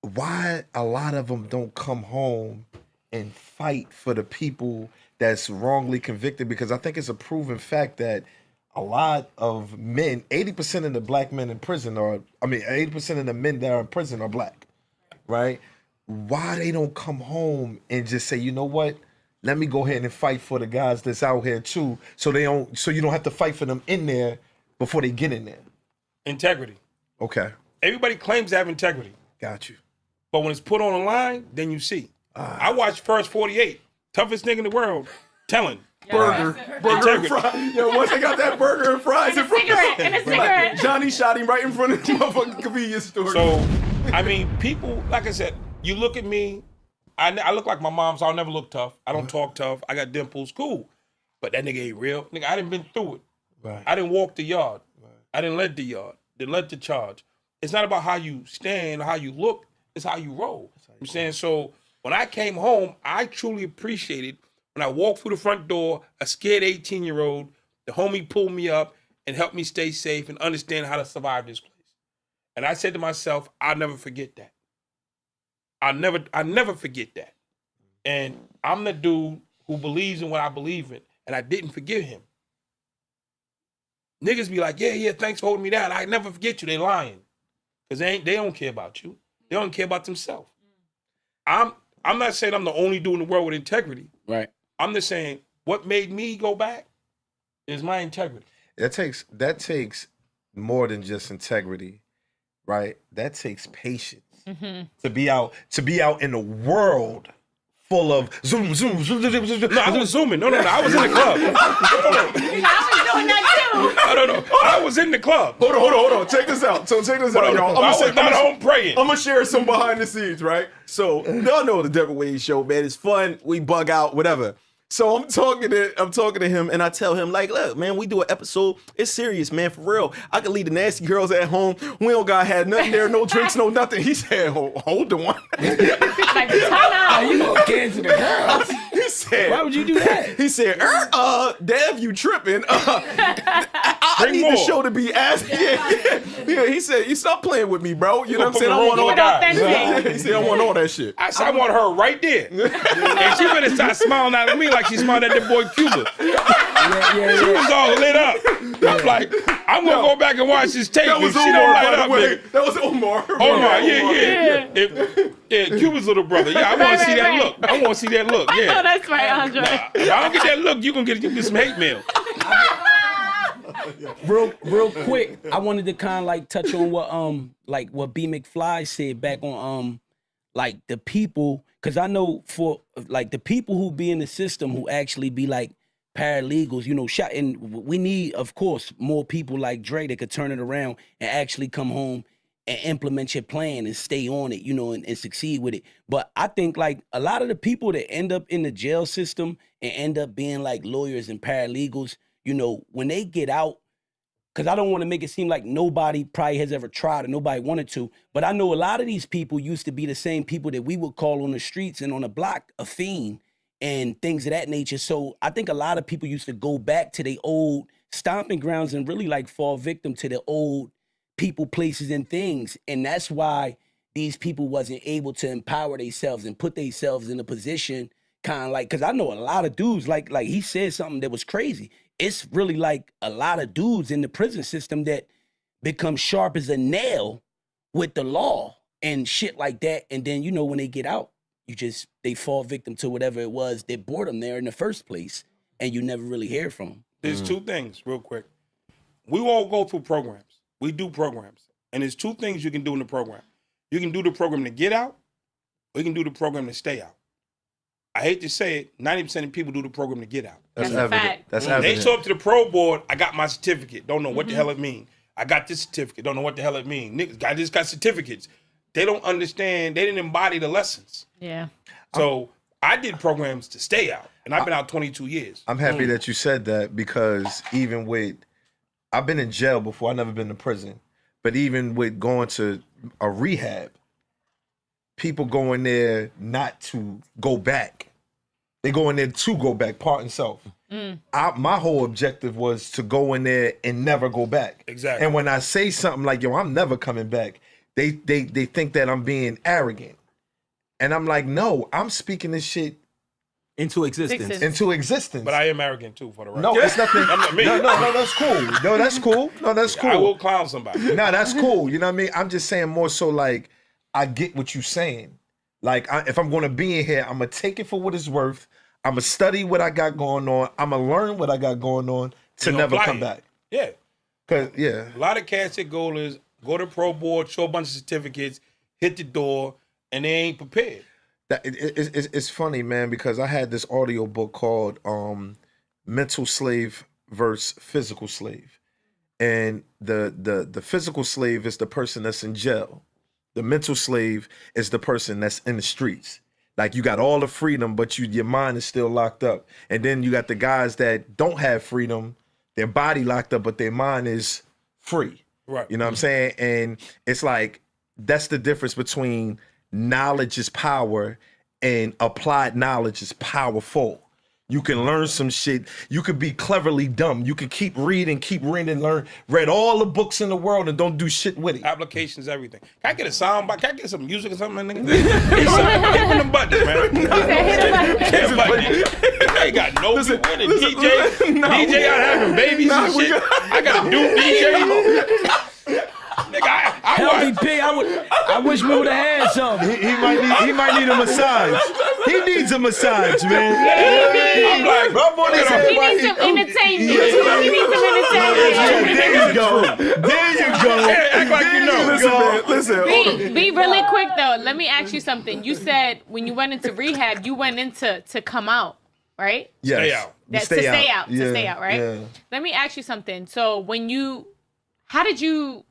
Why a lot of them don't come home and fight for the people that's wrongly convicted? Because I think it's a proven fact that a lot of men, 80% of the black men in prison 80% of the men that are in prison are black, right? Why they don't come home and just say, you know what? Let me go ahead and fight for the guys that's out here too, so you don't have to fight for them in there before they get in there. Integrity. Okay. Everybody claims to have integrity. Got you. But when it's put on the line, then you see. I watched First 48, toughest nigga in the world, telling. Burger and fries. Yo, once I got that burger and fries in front of him, Johnny shot him right in front of the motherfucking convenience store. So, I mean, people, like I said, you look at me, I look like my mom, so I'll never look tough. I don't talk tough. I got dimples, cool. But that nigga ain't real. Nigga, I done been through it. Right. I didn't walk the yard. Right. I didn't let the yard. Didn't let the charge. It's not about how you stand or how you look. It's how you roll. I'm saying, so when I came home, I truly appreciated when I walked through the front door, a scared 18-year-old, the homie pulled me up and helped me stay safe and understand how to survive this place. And I said to myself, I'll never forget that. I'll never forget that. And I'm the dude who believes in what I believe in, and I didn't forgive him. Niggas be like, yeah, thanks for holding me down. I never forget you. They lying. Because they don't care about you. They don't care about themselves. I'm not saying I'm the only dude in the world with integrity. Right. I'm just saying what made me go back is my integrity. That takes more than just integrity, right? That takes patience to be out in the world full of zoom, zoom, zoom, zoom, zoom, zoom. No, I was zooming. No, I was in the club. I was doing that too. No. I was in the club. Hold on. Check this out. So check this out, y'all. I was not home praying. I'm gonna share some behind the scenes, right? So y'all know the Devin Wade show, man. It's fun. We bug out, whatever. So I'm talking to him, and I tell him, like, look, man, we do an episode. It's serious, man, for real. I can leave the nasty girls at home. We don't got had nothing there, no drinks, no nothing. He said, hold on. Like, time out. You gonna cancel the girls? He said, why would you do that? He said, Dev, you tripping. I need more. the show to be as yeah. He said, you stop playing with me, bro. You know what I'm saying? I want all that. He said, I want all that shit. I said, I want her right there. And she better start smiling at me like she smiled at that boy Cuba. She was all lit up. I'm like, I'm going to go back and watch this tape. That was she Omar, don't light by up, the way. nigga. That was Omar. Omar, yeah. Cuba's little brother. Yeah, I want to see that look. I want to see that look. Yeah. Oh, that's right, Andre. If I don't get that look, you can get some hate mail. Real quick, I wanted to kind of like touch on what B McFly said back on like the people, because I know for like the people who be in the system who actually be like paralegals, you know, and we need, of course, more people like Dre that could turn it around and actually come home and implement your plan and stay on it, you know, and succeed with it. But I think like a lot of the people that end up in the jail system and end up being like lawyers and paralegals, you know, when they get out, because I don't want to make it seem like nobody probably has ever tried or nobody wanted to, but I know a lot of these people used to be the same people that we would call on the streets and on the block a fiend and things of that nature. So I think a lot of people used to go back to their old stomping grounds and really like fall victim to the old people, places, and things. And that's why these people wasn't able to empower themselves and put themselves in a position kind of like, because I know a lot of dudes, like he said something that was crazy. It's really like a lot of dudes in the prison system that become sharp as a nail with the law and shit like that. And then, you know, when they get out, they fall victim to whatever it was that brought them there in the first place. And you never really hear from them. There's two things real quick. We all go through programs. We do programs. And there's two things you can do in the program. You can do the program to get out, or you can do the program to stay out. I hate to say it, 90% of people do the program to get out. That's a evident. fact. That's When evident. they show up to the pro board, I got my certificate. Don't know what the hell it mean. I got this certificate. Don't know what the hell it mean. Niggas, I just got certificates. They don't understand. They didn't embody the lessons. Yeah. So I did programs to stay out, and I've been out 22 years. I'm happy that you said that, because even with, I've been in jail before. I've never been to prison. But even with going to a rehab, people go in there not to go back. They go in there to go back, part and self. My whole objective was to go in there and never go back. Exactly. And when I say something like, yo, I'm never coming back, they think that I'm being arrogant. And I'm like, no, I'm speaking this shit Into existence. into existence. But I am arrogant too, for the record. No, it's nothing. I'm not me. No, that's cool. No, that's cool. No, that's cool. I will clown somebody. No, that's cool. You know what I mean? I'm just saying more so like, I get what you're saying. Like, if I'm going to be in here, I'm going to take it for what it's worth. I'm going to study what I got going on. I'm going to learn what I got going on to never apply come it. back. Yeah. Cause yeah. A lot of cats that go to pro board, show a bunch of certificates, hit the door, and they ain't prepared. It's funny, man, because I had this audio book called Mental Slave versus Physical Slave. And the physical slave is the person that's in jail. The mental slave is the person that's in the streets. Like, you got all the freedom, but your mind is still locked up. And then you got the guys that don't have freedom, their body locked up, but their mind is free. Right. You know what I'm saying? And it's like, that's the difference between knowledge is power and applied knowledge is powerful. You can learn some shit. You could be cleverly dumb. You can keep reading, read all the books in the world and don't do shit with it. Applications, everything. Can I get a sound bite? Can I get some music or something, nigga? Hit them buttons, man. Hit buttons. I ain't got no people in it. DJ out having babies and shit. I got a dude DJ. Nigga, I Healthy P. I wish we would have had some. He might need a massage. He needs a massage, man. I'm like, He needs some entertainment. He needs some entertainment. There you go. There you go. Hey, act like you know. Listen, Be really quick though. Let me ask you something. You said when you went into rehab, you went into to come out, right? Yes. Stay out. That's Stay to stay out. out. To stay out, right? Yeah. Let me ask you something. So how did you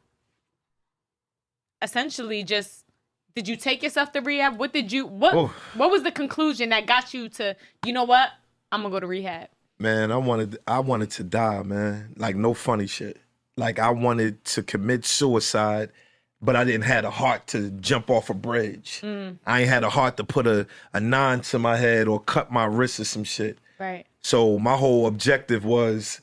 essentially did you take yourself to rehab? What was the conclusion that got you to, you know what? I'm gonna go to rehab. Man, I wanted to die, man. Like, no funny shit. Like, I wanted to commit suicide, but I didn't have the heart to jump off a bridge. I ain't had a heart to put a 9 to my head or cut my wrist or some shit. Right. So my whole objective was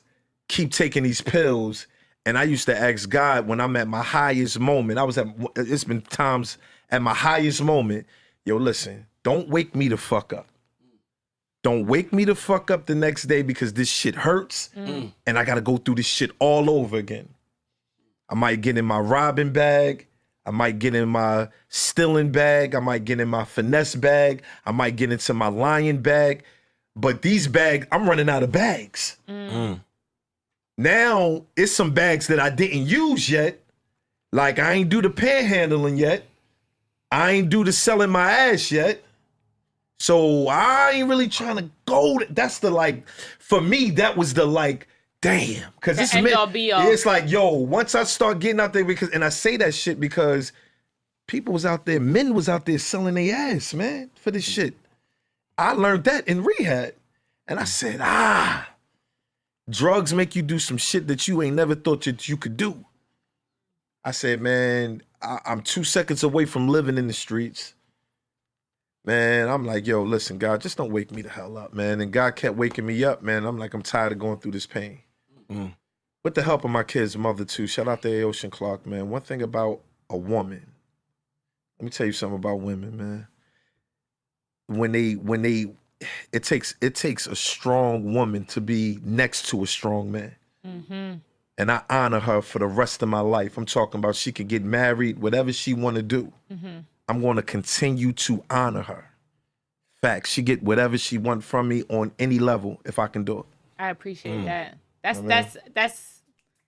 keep taking these pills. And I used to ask God when I'm at my highest moment. It's been times at my highest moment. Yo, listen, don't wake me the fuck up. Don't wake me the fuck up the next day because this shit hurts and I gotta go through this shit all over again. I might get in my robbing bag. I might get in my stealing bag. I might get in my finesse bag. I might get into my lying bag. But these bags, I'm running out of bags. Now, it's some bags that I didn't use yet. Like, I ain't do the panhandling yet. I ain't do the selling my ass yet. So I ain't really trying to go. That's the, like, for me, that was the, like, damn. Because it's it's like, yo, once I start getting out there, and I say that shit because people was out there, men was out there selling their ass, man, for this shit. I learned that in rehab. And I said, drugs make you do some shit that you ain't never thought that you could do. I said, man, I'm 2 seconds away from living in the streets. Man, I'm like, yo, listen, God, just don't wake me the hell up, man. And God kept waking me up, man. I'm like, I'm tired of going through this pain. With the help of my kid's mother, too. Shout out to Ocean Clark, man. One thing about a woman, let me tell you something about women, man. It takes a strong woman to be next to a strong man. And I honor her for the rest of my life. I'm talking about she could get married, whatever she want to do. I'm going to continue to honor her. Facts. She get whatever she want from me on any level if I can do it. I appreciate that.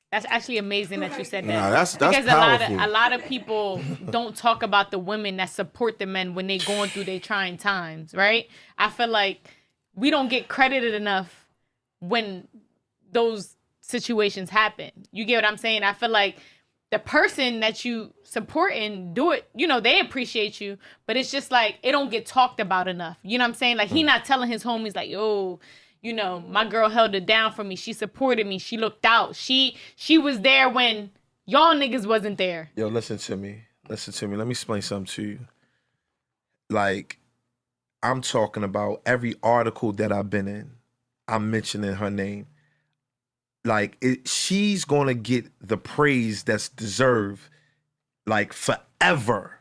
That's actually amazing that you said that. Nah, that's because powerful. a lot of people don't talk about the women that support the men when they going through their trying times, right? I feel like we don't get credited enough when those situations happen. You get what I'm saying? I feel like the person that you support and do it, you know, they appreciate you, but it's just like it don't get talked about enough. You know what I'm saying? Like he not telling his homies like, yo, you know, my girl held it down for me. She supported me. She looked out. She was there when y'all niggas wasn't there. Yo, listen to me. Listen to me. Let me explain something to you. Like, I'm talking about every article that I've been in, I'm mentioning her name. Like, she's going to get the praise that's deserved, like, forever.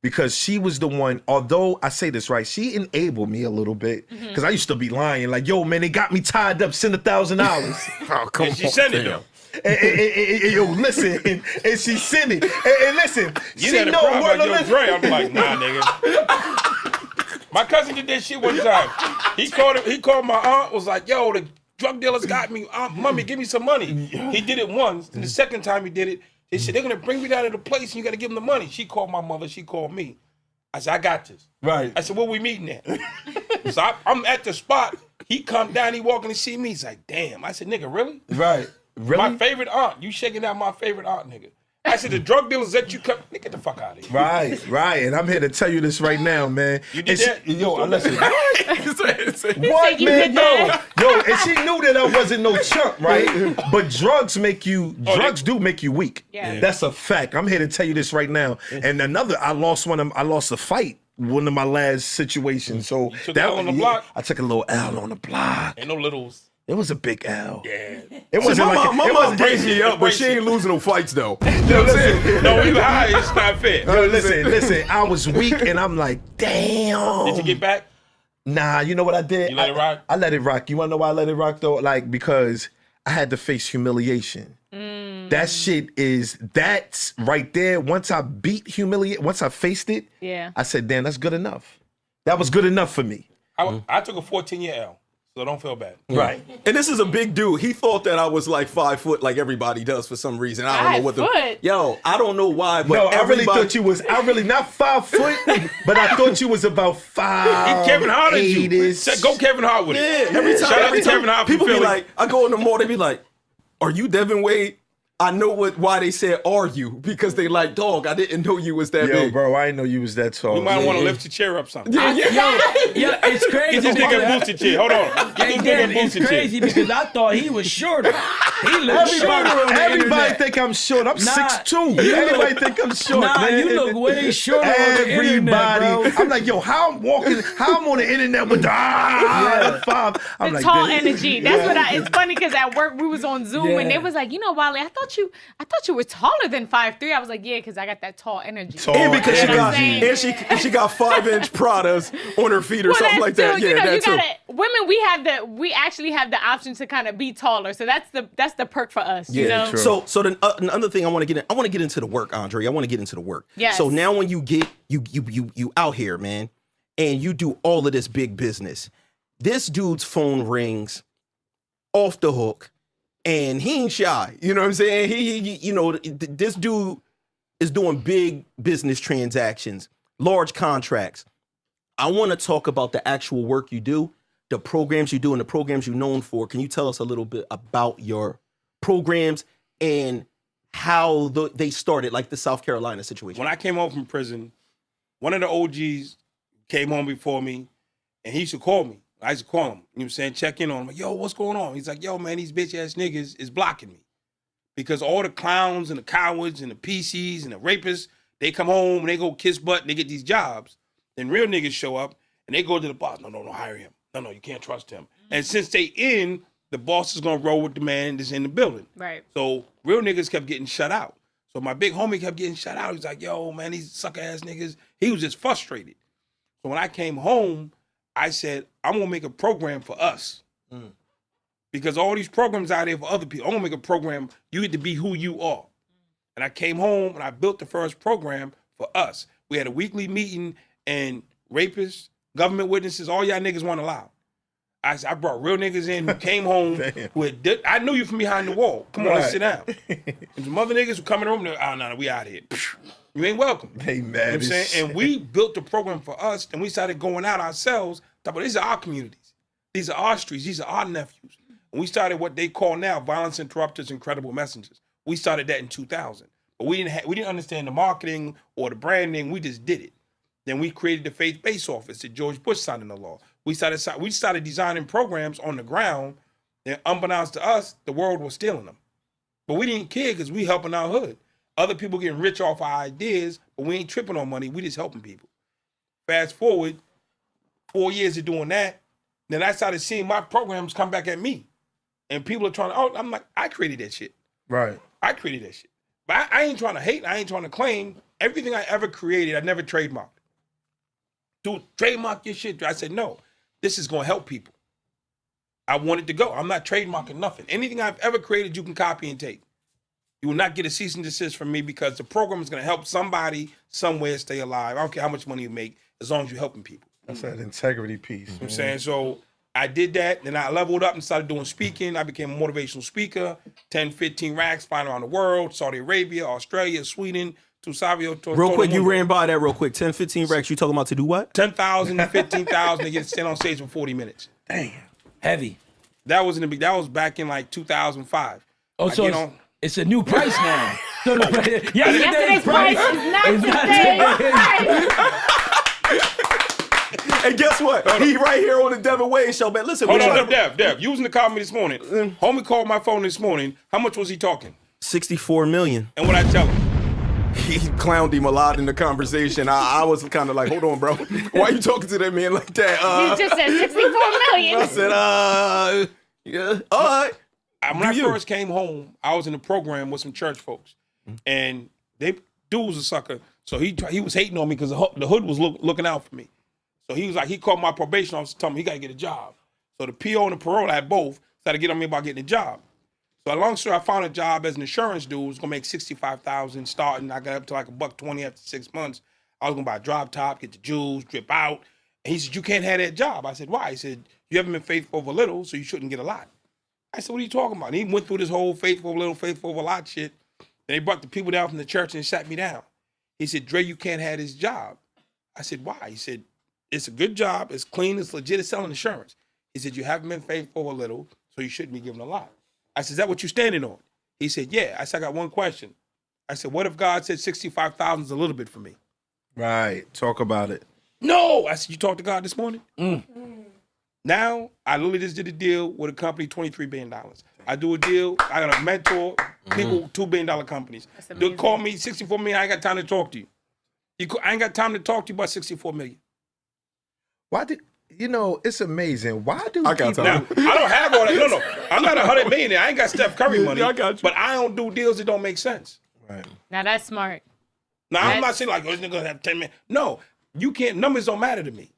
Because she was the one, although I say this right, she enabled me a little bit. Because I used to be lying, like, yo, man, they got me tied up, send $1,000. Oh, come on. She sent it, though. And yo, listen, and she sent it. And listen, You she had a know problem what. like Dre. I'm like, nah, nigga. My cousin did this shit one time. He called my aunt, was like, yo, the drug dealers got me. Mommy, give me some money. He did it once. And the second time he did it, they said, they're going to bring me down to the place and you got to give them the money. She called my mother. She called me. I said, I got this. Right. I said, where we meeting at? So I'm at the spot. He come down. He walking to see me. He's like, damn. I said, nigga, really? Right. Really? My favorite aunt. You shaking out my favorite aunt, nigga. I said, the drug dealers that you come, nigga, get the fuck out of here. Right, right. And I'm here to tell you this right now, man. You did that? Yo, listen. What, man? Yo, and she knew that I wasn't no chump, right? But drugs do make you weak. Yeah. That's a fact. I'm here to tell you this right now. And I lost a fight. One of my last situations. So you took L on the block? I took a little L on the block. Ain't no littles. It was a big L. Yeah. It wasn't my like mom it wasn't bracing you up, but she ain't losing no fights though. You know what I'm saying? No, you high. It's not fair. Yo, listen. I was weak, and I'm like, damn. Did you get back? Nah, you know what I did? You let it rock? I let it rock. You want to know why I let it rock, though? Like, because I had to face humiliation. That That shit that's right there. Once I once I faced it, I said, damn, that's good enough. That was good enough for me. I took a 14-year L, so don't feel bad. Right. And this is a big dude. He thought that I was like 5 foot, like everybody does for some reason. I don't know what I don't know why, but no, I really thought you was. I really not 5 foot, but I thought you was about 5. Kevin Hart at you. Go Kevin Hart with it. Yeah, every time, Shout out to Kevin Hart. People be like, I go in the mall, they be like, "Are you Devin Wade?" I know why they said "are you," because they like, dog, I didn't know you was that big. Bro, I didn't know you was that tall. You might want to lift your chair up something. Yeah, it's crazy. Get this nigga a boosted chair. Hold on. Get this nigga a boosted It's crazy because I thought he was shorter. He looks shorter. Everybody think I'm short. I'm 6'2". Everybody think I'm short. Man. You look way shorter on the internet, bro. I'm like, yo, how I'm on the internet with the 5. I'm the like, tall energy. That's what it's funny because at work we was on Zoom and they was like, you know, Wally, I thought you were taller than 5'3". I was like, yeah, because I got that tall energy. And because she got 5-inch Pradas on her feet or something like that. Yeah, that too. Women, we actually have the option to kind of be taller. So that's the perk for us. Yeah, you know? True. So the another thing I want to get into the work, Andre. I want to get into the work. Yes. So now when you get you out here, man, and you do all of this big business, this dude's phone rings off the hook. And he ain't shy. You know what I'm saying? This dude is doing big business transactions, large contracts. I want to talk about the actual work you do, the programs you do, and the programs you're known for. Can you tell us a little bit about your programs and how they started, like the South Carolina situation? When I came home from prison, one of the OGs came home before me, and he used to call me. I used to call him, you know what I'm saying, check in on him. Like, yo, what's going on? He's like, yo, man, these bitch-ass niggas is blocking me. Because all the clowns and the cowards and the PCs and the rapists, they come home and they go kiss butt and they get these jobs. Then real niggas show up and they go to the boss. No, hire him. No, you can't trust him. And since they in, the boss is going to roll with the man that's in the building. Right. So real niggas kept getting shut out. So my big homie kept getting shut out. He's like, yo, man, these sucker-ass niggas. He was just frustrated. So when I came home, I said, I'm going to make a program for us. Because all these programs out there for other people, I'm going to make a program, you get to be who you are. And I came home and I built the first program for us. We had a weekly meeting and rapists, government witnesses, all y'all niggas weren't allowed. I brought real niggas in who came home. I knew you from behind the wall. Come on, let's sit down. And some other niggas who come in the room, they're, oh, no, we out here. You ain't welcome. They mad. You know what I'm saying? And we built the program for us, and we started going out ourselves. But these are our communities. These are our streets. These are our nephews. And we started what they call now violence interrupters and credible messengers. We started that in 2000. But we didn't understand the marketing or the branding. We just did it. Then we created the faith-based office that George Bush signed into law. We started designing programs on the ground, and unbeknownst to us, the world was stealing them. But we didn't care because we helping our hood. Other people getting rich off our ideas, but we ain't tripping on money. We just helping people. Fast forward, 4 years of doing that, then I started seeing my programs come back at me. And people are trying to, I'm like, I created that shit. Right. I created that shit. But I ain't trying to hate. I ain't trying to claim. Everything I ever created, I never trademarked. Dude, trademark your shit. I said, no, this is going to help people. I want it to go. I'm not trademarking nothing. Anything I've ever created, you can copy and take. You will not get a cease and desist from me because the program is going to help somebody somewhere stay alive. I don't care how much money you make, as long as you're helping people. That's that integrity piece. You know what I'm saying? So I did that, then I leveled up and started doing speaking. I became a motivational speaker, 10, 15 racks, flying around the world, Saudi Arabia, Australia, Sweden, Tusavio. Real quick, you ran by that real quick. 10, 15 racks, you talking about to do what? 10,000, 15,000 to get to stand on stage for 40 minutes. Damn. Heavy. That was back in like 2005. Oh, so it's a new price now. So Yesterday's price is not today's price. And guess what? He right here on the Devin Wade show, man. Listen, hold on, Dev. You was in the car with me this morning. Homie called my phone this morning. How much was he talking? 64 million. And what I tell him? He clowned him a lot in the conversation. I was kind of like, hold on, bro. Why you talking to that man like that? You just said 64 million. I said, yeah, all right. When I first came home, I was in a program with some church folks. And dude was a sucker. So he was hating on me because the hood was looking out for me. So he was like, he called my probation officer, told me he got to get a job. So the PO and the parole, I had both, started getting on me about getting a job. So long story, I found a job as an insurance dude. It was gonna make $65,000 starting. I got up to like $120 after 6 months. I was gonna buy a drop top, get the jewels, drip out. And he said, you can't have that job. I said, why? He said, you haven't been faithful over little, so you shouldn't get a lot. I said, what are you talking about? And he went through this whole faithful over little, faithful over a lot shit. And they brought the people down from the church and sat me down. He said, Dre, you can't have this job. I said, why? He said, it's a good job, it's clean, it's legit, it's selling insurance. He said, you haven't been faithful over little, so you shouldn't be given a lot. I said, is that what you're standing on? He said, yeah. I said, I got one question. I said, what if God said 65,000 is a little bit for me? Right. Talk about it. No. I said, you talked to God this morning? Now, I literally just did a deal with a company, $23 billion. I do a deal, I got a mentor, people, $2 billion companies. They'll call me, 64 million, I ain't got time to talk to you. I ain't got time to talk to you about 64 million. Why did... You know, it's amazing. Why do I got people... Now, I don't have all that. No. I'm not 100 million. I ain't got Steph Curry money. I got you. But I don't do deals that don't make sense. Right. Now that's smart. Now, I'm not saying like, oh, this nigga gonna have 10 million. No, you can't. Numbers don't matter to me.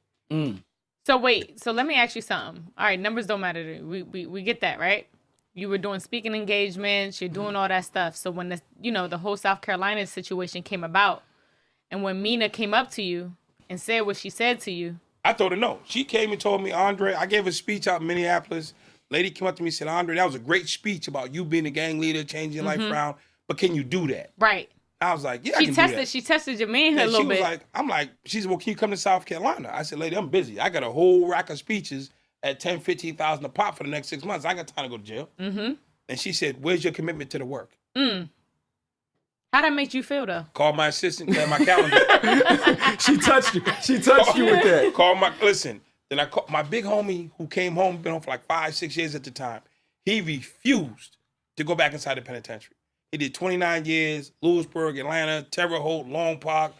So wait, so let me ask you something. All right, numbers don't matter to you. We get that, right? You were doing speaking engagements, you're doing all that stuff. So when the whole South Carolina situation came about, and when Mina came up to you and said what she said to you, I told her no. She came and told me, Andre, I gave a speech out in Minneapolis. Lady came up to me and said, Andre, that was a great speech about you being a gang leader, changing your life around, but can you do that? right? I was like, yeah, I can do that. She tested your manhood a little bit. She said, well, can you come to South Carolina? I said, lady, I'm busy. I got a whole rack of speeches at 10, 15,000 a pop for the next 6 months. I got time to go to jail. And she said, where's your commitment to the work? How that make you feel though? Call my assistant, clear my calendar. She touched you. She touched you with that. Listen, then I called my big homie who came home, been home for like 5, 6 years at the time. He refused to go back inside the penitentiary. He did 29 years, Lewisburg, Atlanta, Terre Haute, Long Park,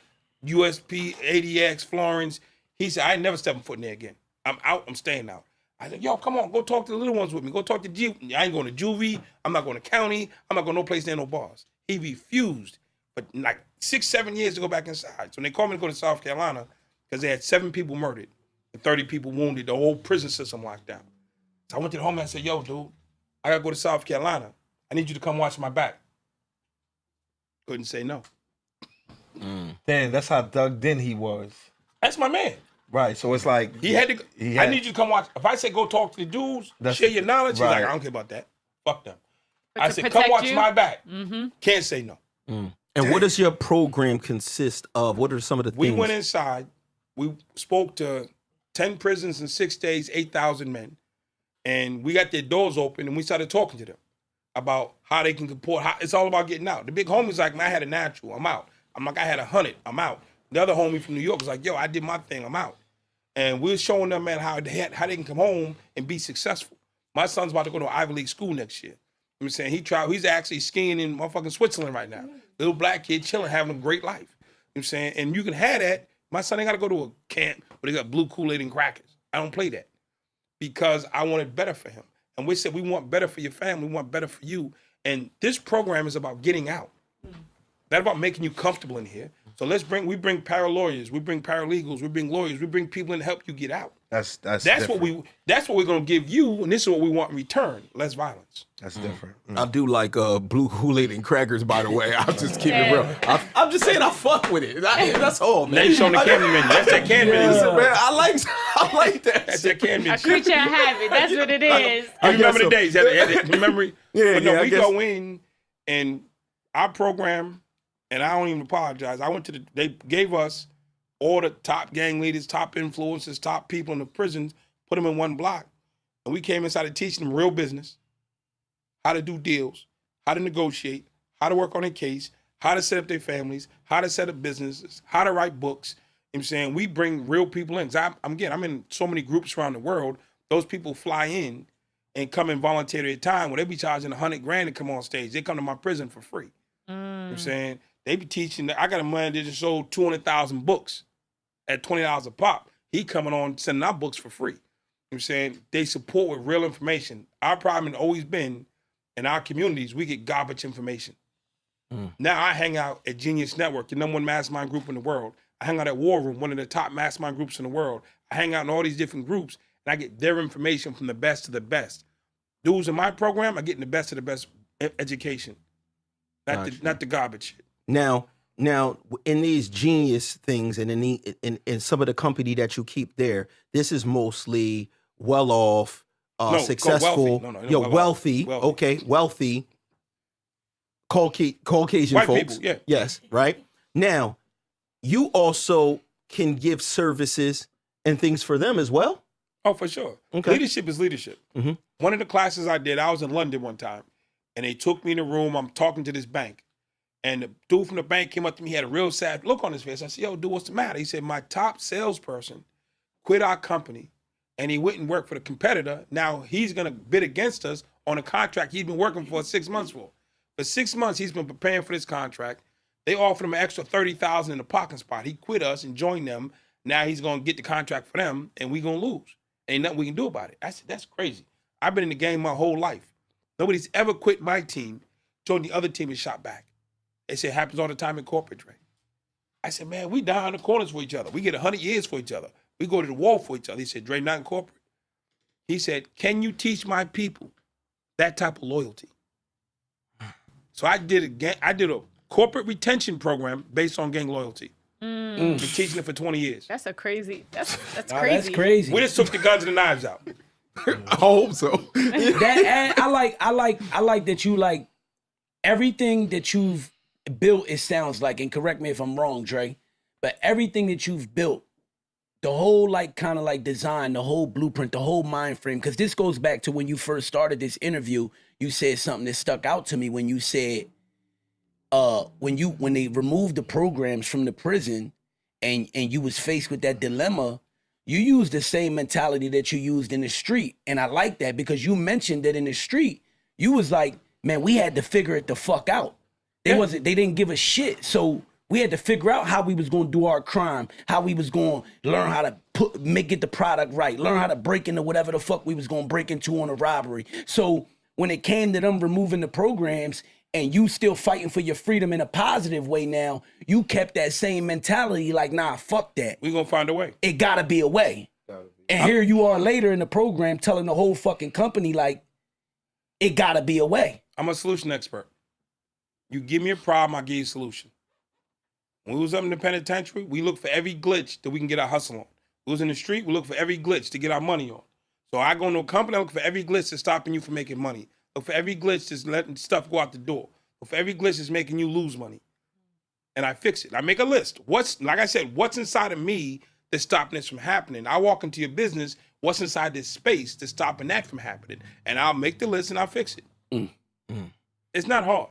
USP, ADX, Florence. He said, I ain't never stepping foot in there again. I'm out, I'm staying out. I said, yo, come on, go talk to the little ones with me. Go talk to I ain't going to juvie. I'm not going to county. I'm not going to no place near no bars. He refused, but like 6, 7 years to go back inside. So when they called me to go to South Carolina, because they had 7 people murdered and 30 people wounded, the whole prison system locked down. So I went to the home and I said, yo, dude, I got to go to South Carolina. I need you to come watch my back. Couldn't say no. Damn, that's how dug in he was. That's my man. Right, so it's like... He had to... I need you to come watch. If I say go talk to the dudes, share your knowledge, right. He's like, I don't care about that. Fuck them. But I to said, come protect watch you? my back. Can't say no. And what does your program consist of? What are some of the We things? went inside. We spoke to 10 prisons in 6 days, 8,000 men. And we got their doors open and we started talking to them about how they can comport. It's all about getting out. The big homie's like, man, I had a natural. I'm out. I'm like, I had 100. I'm out. The other homie from New York was like, yo, I did my thing. I'm out. And we were showing them, man, how they can come home and be successful. My son's about to go to Ivy League school next year. You know what I'm saying? He's actually skiing in motherfucking Switzerland right now. Little black kid chilling, having a great life. You know what I'm saying? And you can have that. My son ain't got to go to a camp where they got blue Kool-Aid and crackers. I don't play that because I wanted better for him. And we said, we want better for your family. We want better for you. And this program is about getting out. That's about making you comfortable in here. So we bring para-lawyers, we bring paralegals, we bring lawyers, we bring people in to help you get out. That's what we're gonna give you, and this is what we want in return: less violence. That's different. I do like blue Kool-Aid and crackers, by the way. I'll just keep it real. I'm just saying I fuck with it. That's all, man. Name's on the camera menu. That's that can menu. Man, I like that. That's that can menu. A creature of habit. That's what it is. I remember the days. Remember? Yeah, we go in, and our program, and I don't even apologize. They gave us all the top gang leaders, top influencers, top people in the prisons, put them in one block. And we came inside and teaching them real business, how to do deals, how to negotiate, how to work on a case, how to set up their families, how to set up businesses, how to write books. You know what I'm saying? We bring real people in. I'm in so many groups around the world. Those people fly in and come and volunteer their time. When they be charging $100,000 to come on stage, they come to my prison for free. You know what I'm saying? They be teaching. I got a man that just sold 200,000 books at $20 a pop. He coming on sending out books for free. You know what I'm saying? They support with real information. Our problem has always been in our communities, we get garbage information. Now I hang out at Genius Network, the #1 mastermind group in the world. I hang out at War Room, one of the top mastermind groups in the world. I hang out in all these different groups, and I get their information from the best to the best. Dudes in my program are getting the best of the best education, not the garbage shit. Now, in these genius things and in some of the company that you keep there, this is mostly well off, successful, wealthy. Okay, wealthy. Caucasian White folks. people, yeah. Yes, right. Now, you also can give services and things for them as well. Oh, for sure. Okay. Leadership is leadership. Mm-hmm. One of the classes I did, I was in London one time, and they took me in a room. I'm talking to this bank. And the dude from the bank came up to me. He had a real sad look on his face. I said, yo, dude, what's the matter? He said, my top salesperson quit our company, and he went and worked for the competitor. Now he's going to bid against us on a contract he's been working for 6 months for. For 6 months, he's been preparing for this contract. They offered him an extra $30,000 in the parking spot. He quit us and joined them. Now he's going to get the contract for them, and we're going to lose. Ain't nothing we can do about it. I said, that's crazy. I've been in the game my whole life. Nobody's ever quit my team, joined the other team, and shot back. They say it happens all the time in corporate, Dre. I said, man, we die on the corners for each other. We get 100 years for each other. We go to the wall for each other. He said, Dre, not in corporate. He said, can you teach my people that type of loyalty? So I did a corporate retention program based on gang loyalty. Been teaching it for 20 years. That's crazy. That's Nah, crazy. that's crazy. We just took the guns and the knives out. I hope so. That, I like that you like everything that you've built. It sounds like, and correct me if I'm wrong, Dre, but everything that you've built, the whole like kind of like design, the whole blueprint, the whole mind frame. Because this goes back to when you first started this interview. You said something that stuck out to me when you said, when they removed the programs from the prison, and you was faced with that dilemma. You used the same mentality that you used in the street. And I like that because you mentioned that in the street, you was like, man, we had to figure it the fuck out. They didn't give a shit. So we had to figure out how we was going to do our crime, how we was going to learn how to get the product right, learn how to break into whatever the fuck we was going to break into on a robbery. So when it came to them removing the programs and you still fighting for your freedom in a positive way now, you kept that same mentality like, nah, fuck that. We gonna find a way. It gotta be a way. And here you are later in the program telling the whole fucking company like, it gotta be a way. I'm a solution expert. You give me a problem, I'll give you a solution. When we was up in the penitentiary, we look for every glitch that we can get our hustle on. We was in the street, we look for every glitch to get our money on. So I go into a company, I look for every glitch that's stopping you from making money. Look for every glitch that's letting stuff go out the door. Look for every glitch that's making you lose money. And I fix it. I make a list. Like I said, what's inside of me that's stopping this from happening? I walk into your business, what's inside this space that's stopping that from happening? And I'll make the list and I'll fix it. It's not hard.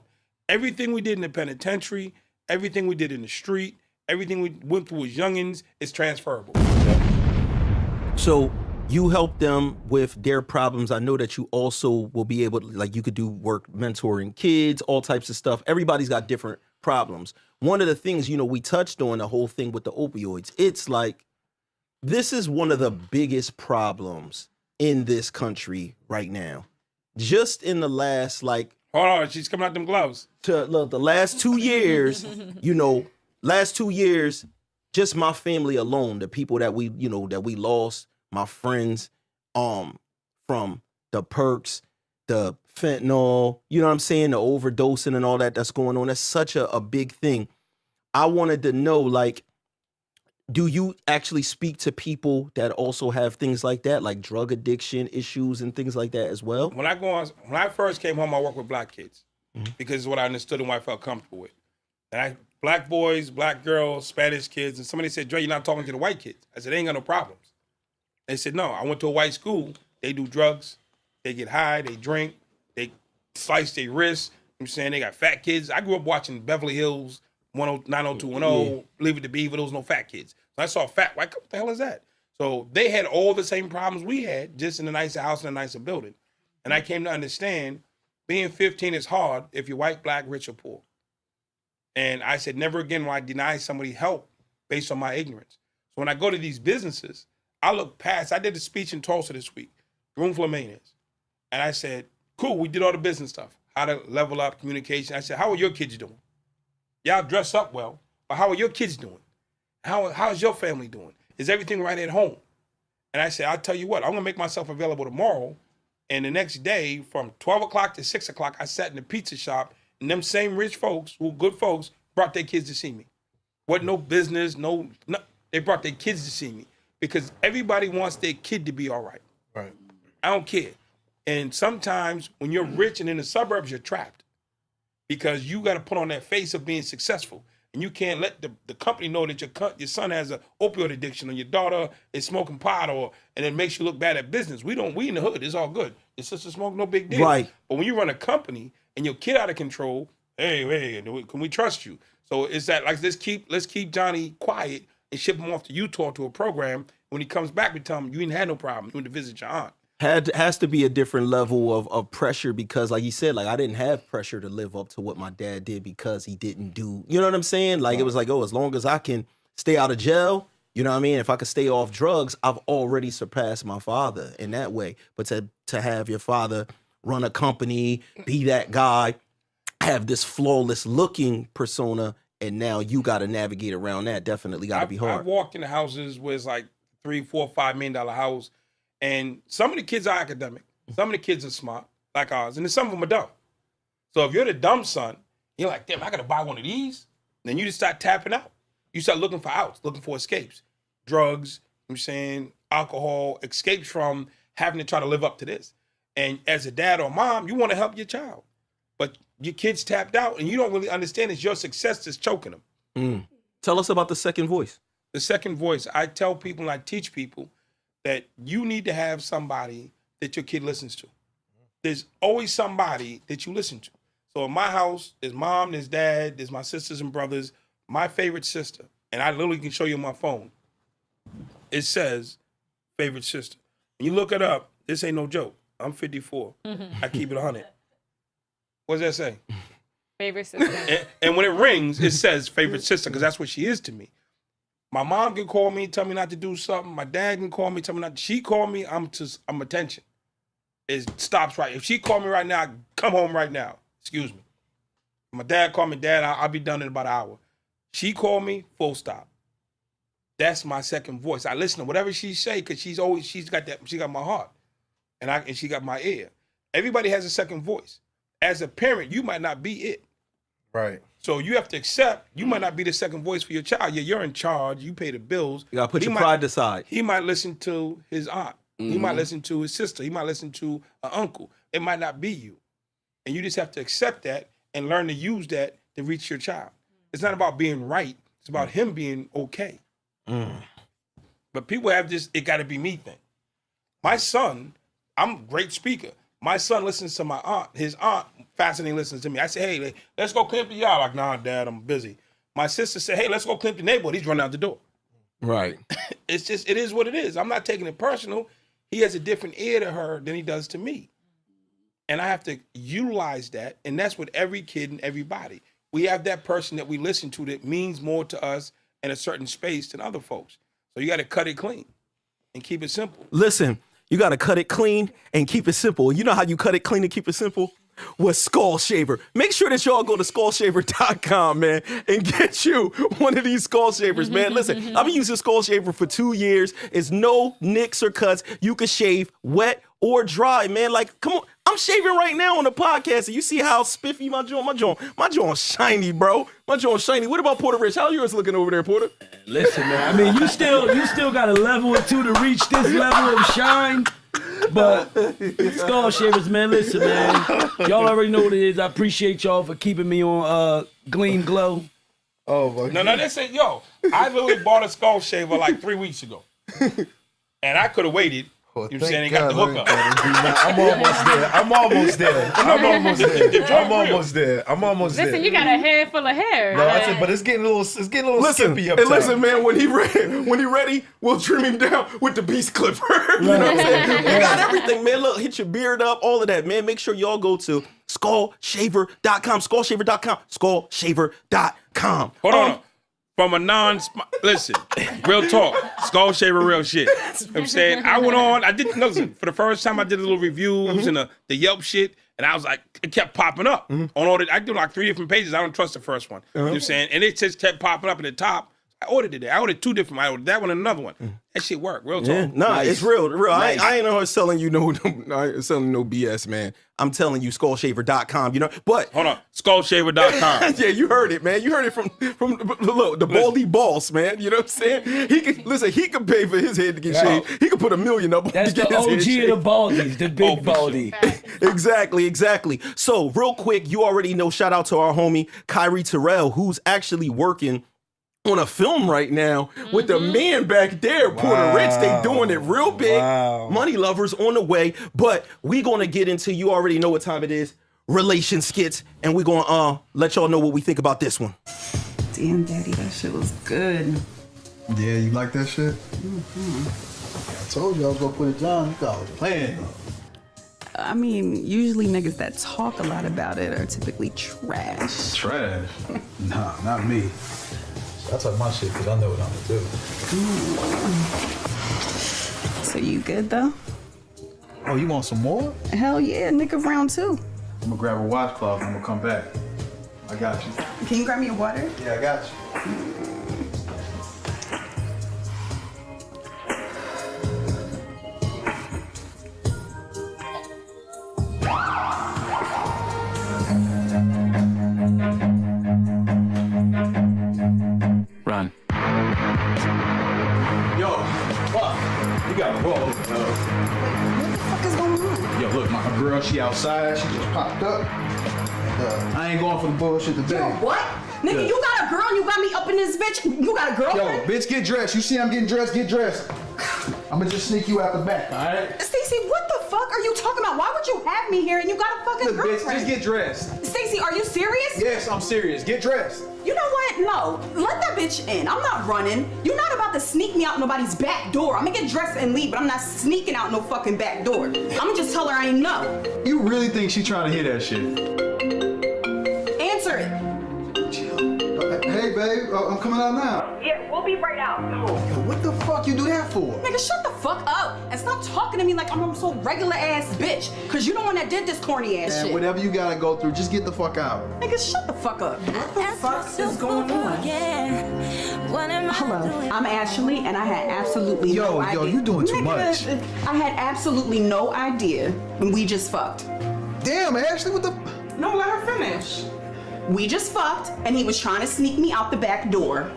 Everything we did in the penitentiary, everything we did in the street, everything we went through as youngins is transferable. So you help them with their problems. I know that you also will be able to, like, you could do work mentoring kids, all types of stuff. Everybody's got different problems. One of the things, we touched on the whole thing with the opioids. It's like, this is one of the biggest problems in this country right now. Just in the last, hold on, she's coming out them gloves. The last 2 years, last 2 years, just my family alone, the people that we lost, my friends, from the perks, the fentanyl, the overdosing and all that's going on. That's such a big thing. I wanted to know, do you actually speak to people that also have things like that, like drug addiction issues and things like that as well? When I first came home, I worked with black kids because it's what I understood and what I felt comfortable with. And black boys, black girls, Spanish kids, and somebody said, Dre, you're not talking to the white kids. I said, they ain't got no problems. They said, no, I went to a white school. They do drugs. They get high. They drink. They slice their wrists. They got fat kids. I grew up watching Beverly Hills, 90210, Leave It to Beaver. There was no fat kids. So I saw fat white. What the hell is that? So they had all the same problems we had, just in a nicer house and a nicer building. And I came to understand being 15 is hard if you're white, black, rich, or poor. And I said, never again will I deny somebody help based on my ignorance. So when I go to these businesses, I look past. I did a speech in Tulsa this week, room full of millionaires. And I said, cool, we did all the business stuff, how to level up communication. I said, how are your kids doing? Y'all dress up well, but how are your kids doing? How's your family doing? Is everything right at home? And I said, I'll tell you what, I'm going to make myself available tomorrow And the next day, from 12 o'clock to 6 o'clock, I sat in the pizza shop, and them same rich folks, who good folks, brought their kids to see me. Wasn't no business, no, they brought their kids to see me because everybody wants their kid to be all right. Right. I don't care. And sometimes when you're rich and in the suburbs, you're trapped because you got to put on that face of being successful. And you can't let the company know that your son has an opioid addiction or your daughter is smoking pot and it makes you look bad at business. We in the hood, it's all good. Your sister smoke, no big deal. Right. But when you run a company and your kid out of control, hey, can we trust you? So it's that like let's keep Johnny quiet and ship him off to Utah to a program. When he comes back, we tell him you ain't had no problem. You went to visit your aunt. Has to be a different level of pressure because, like you said, like I didn't have pressure to live up to what my dad did because he didn't do, you know what I'm saying? Like it was like, oh, as long as I can stay out of jail, you know what I mean? If I could stay off drugs, I've already surpassed my father in that way. But to have your father run a company, be that guy, have this flawless looking persona, and now you got to navigate around that. Definitely got to be hard. I walked in the houses where it's like $3, $4, $5 million house. And some of the kids are academic. Some of the kids are smart, like ours. And then some of them are dumb. So if you're the dumb son, you're like, damn, I got to buy one of these. Then you just start tapping out. You start looking for outs, looking for escapes. Drugs, I'm saying, alcohol, escapes from having to try to live up to this. And as a dad or mom, you want to help your child. But your kid's tapped out, and you don't really understand it's your success that's choking them. Tell us about the second voice. The second voice, I tell people and I teach people that you need to have somebody that your kid listens to. There's always somebody that you listen to. So in my house, there's mom, there's dad, there's my sisters and brothers. My favorite sister, and I literally can show you on my phone, it says favorite sister. When you look it up, this ain't no joke. I'm 54. I keep it 100. What does that say? Favorite sister. And when it rings, it says favorite sister because that's what she is to me. My mom can call me, tell me not to do something. My dad can call me, tell me not to. She call me, I'm attention. It stops right. If she call me right now, come home right now. Excuse me. My dad called me, Dad, I'll be done in about an hour. She called me, full stop. That's my second voice. I listen to whatever she say because she's got that. She got my heart, and she got my ear. Everybody has a second voice. As a parent, you might not be it. Right. So you have to accept you might not be the second voice for your child. Yeah, you're in charge. You pay the bills. You gotta put your pride aside. He might listen to his aunt. He might listen to his sister. He might listen to an uncle. It might not be you. And you just have to accept that and learn to use that to reach your child. It's not about being right. It's about him being okay. But people have this, it got to be me thing. My son, I'm a great speaker. My son listens to my aunt. His aunt, fascinating, listens to me. I say, hey, let's go clean up the yard. Like, nah, Dad, I'm busy. My sister said, hey, let's go clean up the neighborhood. He's running out the door. Right. It's just, it is what it is. I'm not taking it personal. He has a different ear to her than he does to me. And I have to utilize that. And that's with every kid and everybody. We have that person that we listen to that means more to us in a certain space than other folks. So you got to cut it clean and keep it simple. Listen, you got to cut it clean and keep it simple. You know how you cut it clean and keep it simple? With Skull Shaver. Make sure that y'all go to skullshaver.com, man, and get you one of these Skull Shavers, man. Listen, I've been using Skull Shaver for 2 years. It's no nicks or cuts. You can shave wet or dry, man. Like, come on. I'm shaving right now on the podcast, and you see how spiffy my joint's shiny, bro. My joint's shiny. What about Porter Rich? How yours looking over there, Porter? Listen, man. I mean, you still got a level or two to reach this level of shine. But Skull Shavers, man, listen, man. Y'all already know what it is. I appreciate y'all for keeping me on Gleam Glow. Oh my God. No, they said, yo, I literally bought a Skull Shaver like 3 weeks ago. And I could have waited. Well, you know what I'm saying? They got the hookup. I'm almost there. Listen, you got a head full of hair. No, I said, but it's getting a little skimpy up there. Listen, man, when he ready, we'll trim him down with the beast clipper. You know what I'm saying? We got everything, man. Look, hit your beard up, all of that, man. Make sure y'all go to skullshaver.com, skullshaver.com. Hold on. From a listen, real talk, Skull Shaver, real shit. You know what I'm saying? I went on, I didn't listen. For the first time, I did a little reviews and the Yelp shit, and I was like, it kept popping up on all the. I did like 3 different pages. I don't trust the first one. You know what I'm saying? And it just kept popping up at the top. I ordered it. I ordered 2 different. I ordered that one and another one. That shit worked. Real talk. Yeah, nah, it's real. Nice. I ain't always selling you no I ain't selling no BS, man. I'm telling you, skullshaver.com, you know. But hold on, skullshaver.com. Yeah, you heard it, man. You heard it from look, the baldy boss, man. You know what I'm saying? He could pay for his head to get shaved. He could put $1 million up. That's the OG of the baldies, the big baldy. Exactly. So real quick, you already know. Shout out to our homie Kyrie Terrell, who's actually working on a film right now with the man back there, Puerto Rich. They doing it real big. Money Lovers on the way. But we gonna get into, you already know what time it is, relation skits, and we gonna let y'all know what we think about this one. Damn, Daddy, that shit was good. Yeah, you like that shit? I told you I was gonna put it down. You thought I was playing. I mean, usually niggas that talk a lot about it are typically trash. Trash? Nah, not me. I talk my shit because I know what I'm gonna do. So you good though? Oh, you want some more? Hell yeah, nigga, round 2. I'm gonna grab a washcloth and I'm gonna come back. I got you. Can you grab me a water? Yeah, I got you. Run. Yo, fuck. You gotta roll. What the fuck is going on? Yo, look, my girl, she outside. She just popped up. And, I ain't going for the bullshit today. Yo, what? Nigga, Yeah. you got a girl and you got me up in this bitch? You got a Yo, girlfriend? bitch, get dressed. You see I'm getting dressed, get dressed. I'm gonna just sneak you out the back, all right? Stacey, what the fuck are you talking about? Why would you have me here and you got a fucking Look, bitch, girlfriend? just get dressed. Stacey, are you serious? Yes, I'm serious. Get dressed. You know what? No. Let that bitch in. I'm not running. You're not about to sneak me out nobody's back door. I'm gonna get dressed and leave, but I'm not sneaking out no fucking back door. I'm gonna just tell her I ain't know. You really think she trying to hear that shit? Answer it. Hey, babe, I'm coming out now. Yeah, we'll be right out. What the fuck you do that for? Nigga, shut the fuck up and stop talking to me like I'm some regular ass bitch. Cause you the one that did this corny ass Man, shit. whatever you gotta go through, just get the fuck out. Nigga, shut the fuck up. What the fuck is going on? Hello, I'm Ashley and I had absolutely no idea. Yo, you doing too much. I had absolutely no idea and we just fucked. Damn, Ashley, what the? No, let her finish. We just fucked and he was trying to sneak me out the back door.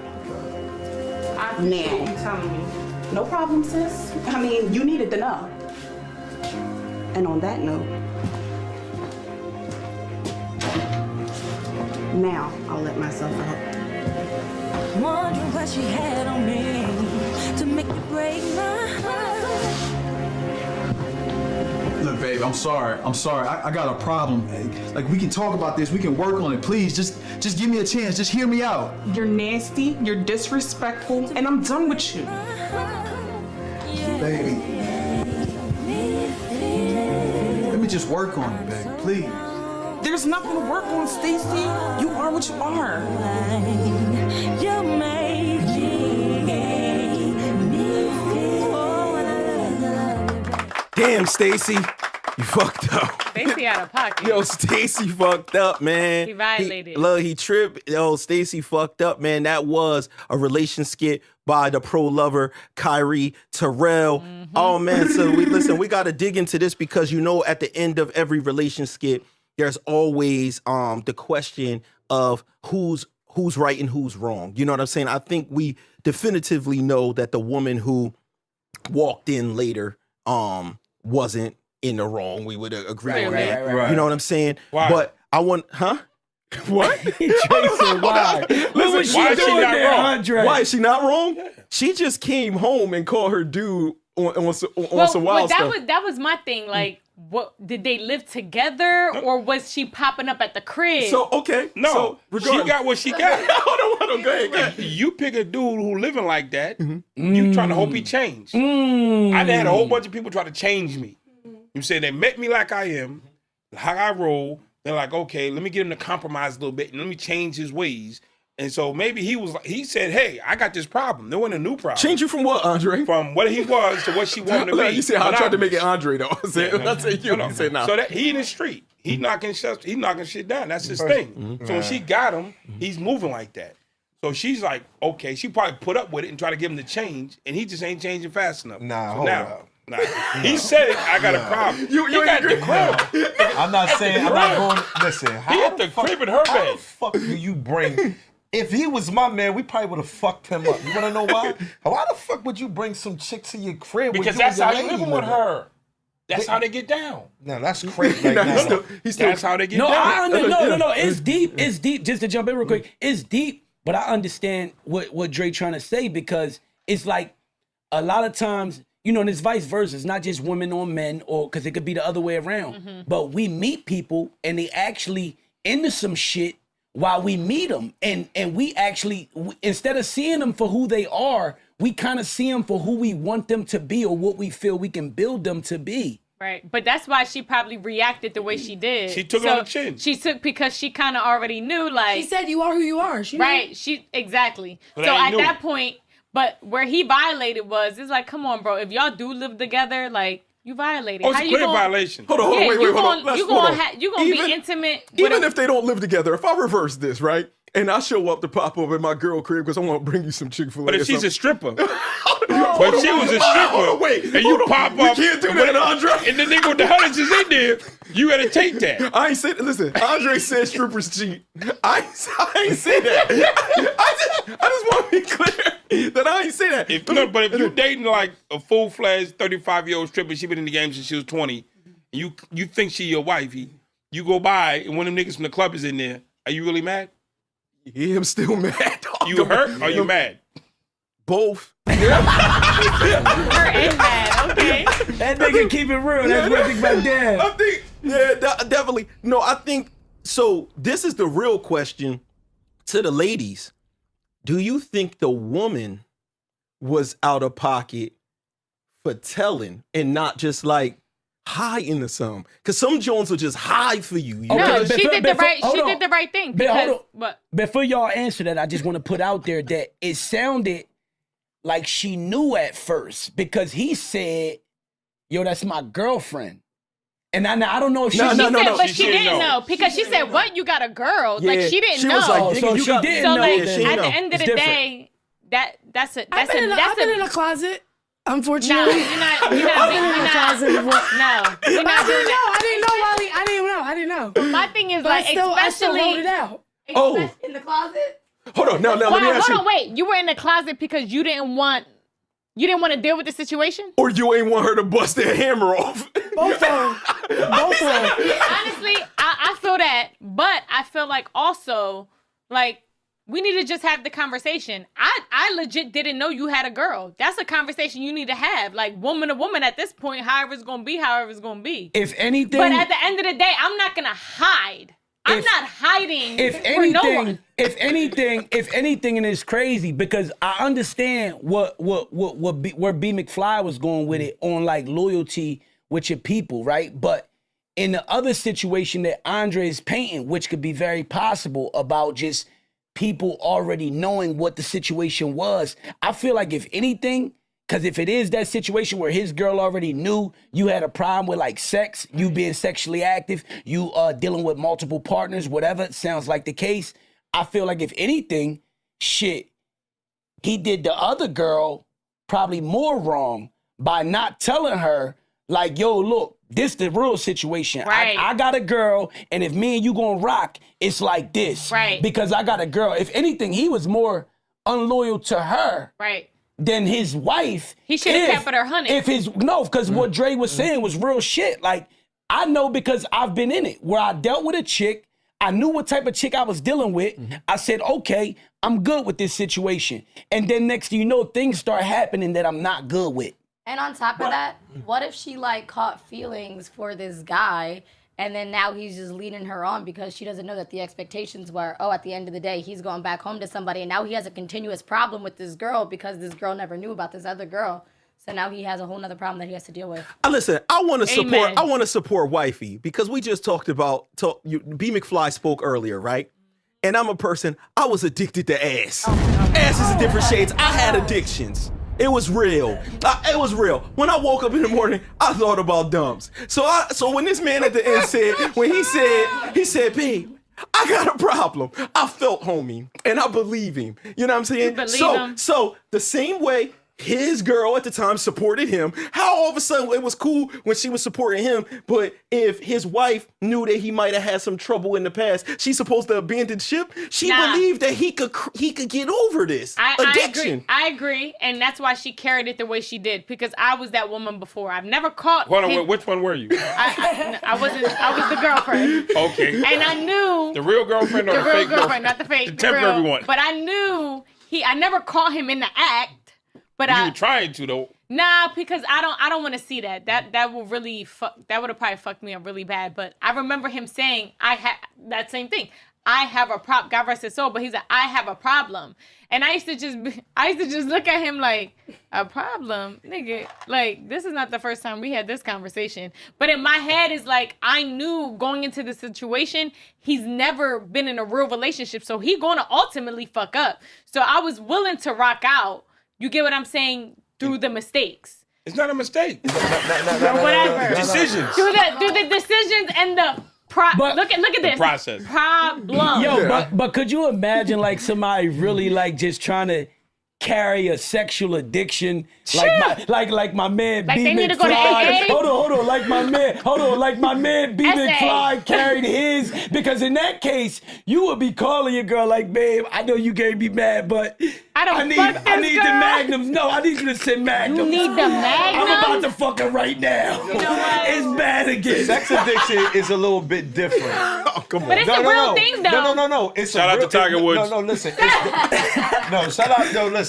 Now. Telling me. No problem, sis. I mean, you needed to know. And on that note, now I'll let myself out. Wondering what she had on me to make you break my heart. Look, babe, I'm sorry. I got a problem. Like, we can talk about this. We can work on it. Please, just give me a chance. Just hear me out. You're nasty, you're disrespectful, and I'm done with you. Baby. Let me just work on it, baby. Please. There's nothing to work on, Stacey. You are what you are. You're making me feel. Damn, Stacey, you fucked up. Stacey out of pocket. Yo, Stacey fucked up, man. He violated. He tripped. Yo, Stacey fucked up, man. That was a relation skit by the pro lover Kyrie Terrell. Oh man, so we got to dig into this because you know at the end of every relation skit, there's always the question of who's right and who's wrong. You know what I'm saying? I think we definitively know that the woman who walked in later wasn't in the wrong. We would agree on that. Right. You know what I'm saying? Why? But I want, What? Jason, why? What was she doing there, Andre? Why is she not wrong? She just came home and called her dude on some wild stuff. That was my thing. Like, what did they live together, or was she popping up at the crib? So okay, No, so she got what she got. hold on, go ahead. You pick a dude who living like that, you trying to hope he changed. I done had a whole bunch of people try to change me. You say they met me like I am, how I roll. They're like, okay, let me get him to compromise a little bit and let me change his ways. And so maybe he said, hey, I got this problem. There wasn't a new problem. Change you from what, Andre? From what he was to what she wanted to be. You said I tried to make it Andre though. I said you. No. You said no. So that he in the street, he knocking shit down. That's his thing. So when she got him, he's moving like that. So she's like, okay, she probably put up with it and try to give him the change, and he just ain't changing fast enough. Nah, so hold now, up. Nah. He said it, I got a problem. You got the crib. I'm not saying, I'm not going, listen. He at the crib in her How bed. the fuck do you bring, if he was my man, we probably would have fucked him up. You want to know why? Why the fuck would you bring some chick to your crib? Because with you that's and how your you lady living with living? her. That's how they get down. No, that's crazy. Like, That's how they get down. No. It's deep. It's deep. Just to jump in real quick, it's deep. But I understand what Dre trying to say, because it's like a lot of times, you know, and it's vice versa. It's not just women on men, or because it could be the other way around. But we meet people and they actually into some shit while we meet them, and we actually, instead of seeing them for who they are, we kind of see them for who we want them to be, or what we feel we can build them to be. Right, but that's why she probably reacted the way she did. She took it on the chin. She took, because she kind of already knew, like, She said you are who you are. Right, exactly. But so I at knew. that point, but where he violated was, it's like, come on, bro. If y'all do live together, like, you violated. Oh, it's How a you clear gonna, violation. Hold on, Yeah, wait, hold on. You gonna be intimate. With Even a, if they don't live together, if I reverse this, right? And I show up to pop up at my girl crib because I want to bring you some Chick-fil-A. But if she's a stripper, but But she was a stripper, wait, and you pop we up, can't do that, Andre. and the nigga with the hundreds is in there, you gotta take that. I ain't said. Listen, Andre said strippers cheat. I ain't say that. I just want to be clear that I ain't say that. But if you dating like a full-fledged 35-year-old stripper, she been in the game since she was 20, and you think she your wife, you go by and one of them niggas from the club is in there, are you really mad? Yeah, I'm still mad. You hurt or you mad? Both. hurt and mad, okay? That nigga keep it real. That's one thing about dad. I think, definitely. No, I think, so this is the real question to the ladies. Do you think the woman was out of pocket for telling and not just like hiding or something? Because some Jones will just hide for you. No, Okay, she did the right. hold She on. did the right thing. But hold Because on. what? Before y'all answer that, I just want to put out there that it sounded like she knew at first, because he said, "Yo, that's my girlfriend," and I don't know if she. She said, but She she didn't didn't know. know, because she said, "What? You got a girl?" Yeah, Like she didn't she know. was like, Oh, nigga, so you she got- didn't So know. like Yeah, she at know. the end of It's the different. day, that's a I've been in a closet. No, Unfortunately. you're not. I've been in a closet before. No, you're not doing that. I didn't know, Wally. I didn't know. My thing is But like, I still especially wrote it out. Oh. In the closet? Hold on, now let me Wow, ask hold you. on, wait. You were in the closet because you didn't want to deal with the situation? Or you ain't want her to bust that hammer off. Both of them. Both of them. Honestly, I feel that, but I feel like also, like, we need to just have the conversation. I legit didn't know you had a girl. That's a conversation you need to have. Like, woman to woman at this point, however it's going to be. If anything, But at the end of the day, I'm not going to hide. I'm not hiding if for no anything, one. if anything, and it's crazy because I understand where B McFly was going with it on like loyalty with your people, right? But in the other situation that Andre is painting, which could be very possible about just people already knowing what the situation was, I feel like if anything, because if it is that situation where his girl already knew you had a problem with like sex, you being sexually active, you dealing with multiple partners, whatever, it sounds like the case. I feel like if anything, shit, he did the other girl probably more wrong by not telling her, like, yo, look, this the real situation. Right. I got a girl, and if me and you gonna rock, it's like this. Right. Because I got a girl. If anything, he was more unloyal to her Right. than his wife. He should have if- kept it 100. Because what Dre was saying was real shit. Like, I know because I've been in it, where I dealt with a chick, I knew what type of chick I was dealing with. I said, okay, I'm good with this situation. And then next thing you know, things start happening that I'm not good with. And on top of that, what if she like caught feelings for this guy, and then now he's just leading her on because she doesn't know that the expectations were, oh, at the end of the day, he's going back home to somebody, and now he has a continuous problem with this girl because this girl never knew about this other girl. So now he has a whole nother problem that he has to deal with. Listen, I want to support. Amen. I want to support wifey because we just talked about. B McFly spoke earlier, right? And I'm a person. I was addicted to ass. Asses in different shades. I had addictions. It was real. It was real. When I woke up in the morning, I thought about dumps. So when this man at the end said, he said, babe, I got a problem. I felt homie, and I believe him. You know what I'm saying? So the same way his girl at the time supported him, how all of a sudden it was cool when she was supporting him, but if his wife knew that he might have had some trouble in the past, she's supposed to abandon ship? She believed that he could get over this addiction. I agree, and that's why she carried it the way she did, because I was that woman before. I've never caught Hold on, which one were you? I was the girlfriend. Okay. And I knew the real girlfriend or the fake girlfriend? Not the fake. The temporary one. But I knew I never caught him in the act. But you were trying to though. Nah, because I don't want to see that. That will really that would have probably fucked me up really bad. But I remember him saying I had that same thing. I have a problem. God rest his soul, but he's like, I have a problem. And I used to just look at him like, a problem? Nigga, like, this is not the first time we had this conversation. But in my head is like, I knew going into the situation, he's never been in a real relationship, so he gonna ultimately fuck up. So I was willing to rock out. You get what I'm saying? Through the mistakes. It's not a mistake. Whatever. Decisions. Through the decisions and the look at this. Process. Problem. Yo, but could you imagine like somebody really like just trying to carry a sexual addiction like my man like B. they need to go to McFly. AA? Hold on, like my man B. McFly carried his, because in that case you would be calling your girl like, babe, I know you can't be mad, but I need the magnums. No, I need you to send magnums. You need the magnums? I'm about to fuck her right now. You know what? It's bad again. Sex addiction is a little bit different. Oh, come on. But it's a real thing though. No. It's shout out to Tiger Woods. No, listen.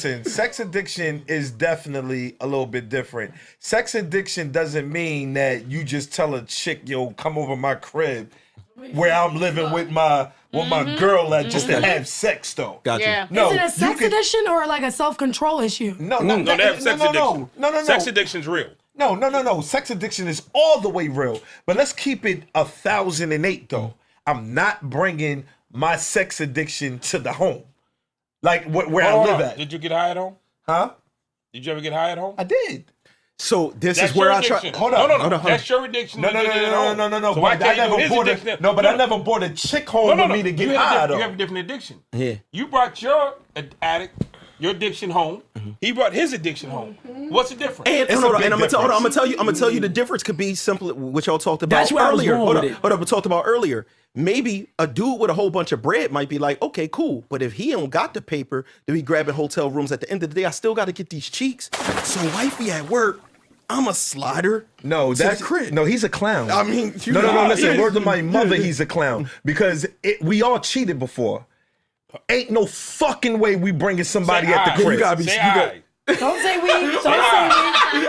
Listen. Sex addiction is definitely a little bit different. Sex addiction doesn't mean that you just tell a chick, yo, come over my crib where I'm living with my girl at just to have sex though. Gotcha. Yeah. Is it a sex addiction or like a self-control issue? No, they have sex addiction. No. Sex addiction's real. No. Sex addiction is all the way real. But let's keep it 1,008 though. I'm not bringing my sex addiction to the home. Like where I live at. Did you get high at home? Huh? Did you ever get high at home? I did. So this That's is where your I try. addiction. Hold on. That's your addiction. No. So But I never brought a chick home with me to get high though. You have a different addiction. Yeah. You brought your addiction home. He brought his addiction home. What's the difference? And I'm gonna tell you the difference could be simple, which y'all talked about That's where I was earlier. going with it. Hold up, we talked about earlier. Maybe a dude with a whole bunch of bread might be like, okay, cool. But if he don't got the paper to be grabbing hotel rooms at the end of the day, I still got to get these cheeks. So wifey at work, I'm a slider. No, that's crib. No, he's a clown. I mean, no. Listen, word to my mother, he's a clown because we all cheated before. Ain't no fucking way we bringing somebody at the crib. You gotta be. Don't say we. Don't say we.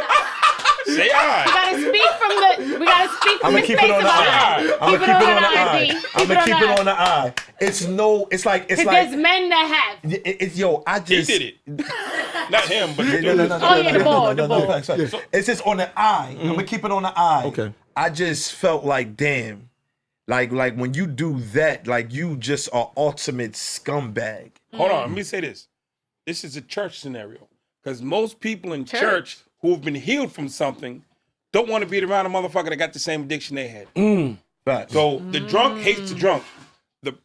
Say I. We gotta speak from I'm the gonna keep space it on the eye. I'm gonna keep it on the eye. I'm gonna keep it on the eye. It's like there's men that have. I just He did it. Not him, but the ball. It's just on the eye. I'm gonna keep it on the eye. Okay. I just felt like, damn, like when you do that, like you just are ultimate scumbag. Hold on, let me say this. This is a church scenario. Because most people in church who have been healed from something don't want to be around a motherfucker that got the same addiction they had. Right. So the drunk hates the drunk. The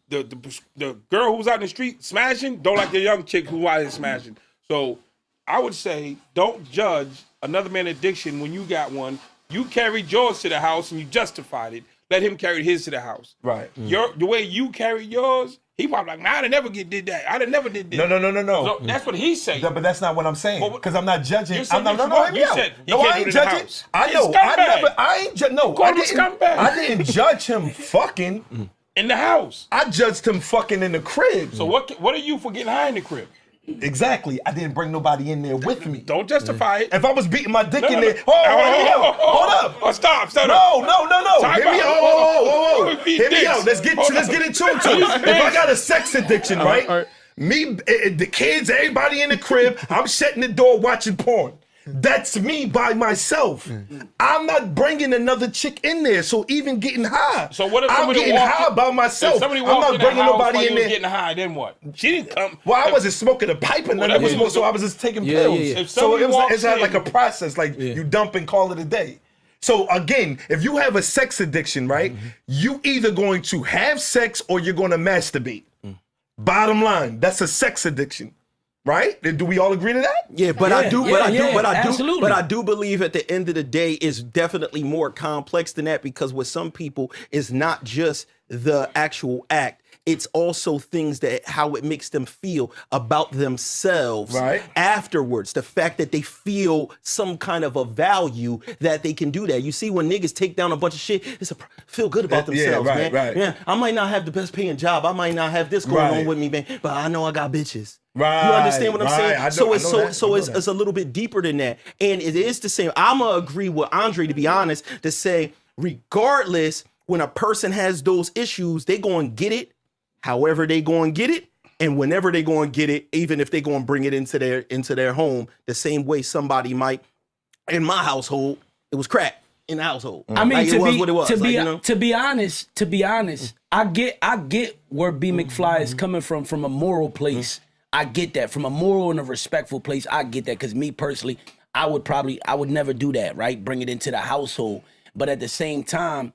girl who's out in the street smashing don't like the young chick who's out here smashing. So I would say don't judge another man's addiction when you got one. You carried yours to the house and you justified it. Let him carry his to the house. Right. The way you carried yours, he probably like, man, I never did that. I never did this. No. So that's what he's saying. But that's not what I'm saying. Because I'm not judging. I ain't judging. I know. I ain't judging. No, I didn't judge him fucking in the house. I judged him fucking in the crib. So what are you for getting high in the crib? Exactly. I didn't bring nobody in there with me. Don't justify it. If I was beating my dick in there, hold up. Oh, stop. No. Hear me out. Hear me out. Let's get into it. If I got a sex addiction, right? Me, the kids, everybody in the crib, I'm shutting the door watching porn. That's me by myself. I'm not bringing another chick in there. So even getting high, so what if I'm getting high by myself. I'm not bringing nobody in there. Getting high, then what? She didn't come. Well, I wasn't smoking a pipe and nothing. So I was just taking pills. Yeah. So it's like a process. Like you dump and call it a day. So again, if you have a sex addiction, right, you either going to have sex or you're going to masturbate. Bottom line, that's a sex addiction, right? Do we all agree to that? Yeah, but I do believe at the end of the day it's definitely more complex than that, because with some people it's not just the actual act. It's also things that how it makes them feel about themselves afterwards. The fact that they feel some kind of a value that they can do that. You see, when niggas take down a bunch of shit, it's a feel good about themselves, man. Yeah, I might not have the best paying job. I might not have this going on with me, man, but I know I got bitches. Right. You understand what I'm saying? So it's a little bit deeper than that. And it is the same. I'm going to agree with Andre, to be honest, to say, regardless, when a person has those issues, they going to get it however they going to get it, and whenever they going to get it, even if they going to bring it into their home, the same way somebody might. In my household, it was crack in the household. I mean, like to be honest, I get where B McFly is coming from a moral place. I get that from a moral and a respectful place. I get that, because me personally, I would never do that, right? Bring it into the household. But at the same time,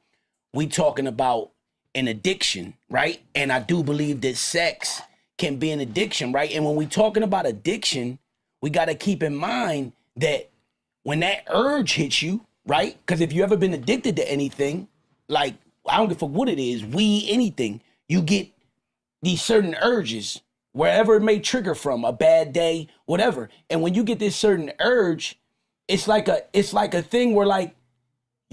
we talking about an addiction, right? And I do believe that sex can be an addiction, right? And when we talking about addiction, we got to keep in mind that when that urge hits you, right? Because if you ever been addicted to anything, like, I don't give a fuck what it is, weed, anything, you get these certain urges, wherever it may trigger from, a bad day, whatever. And when you get this certain urge, it's like a thing where, like,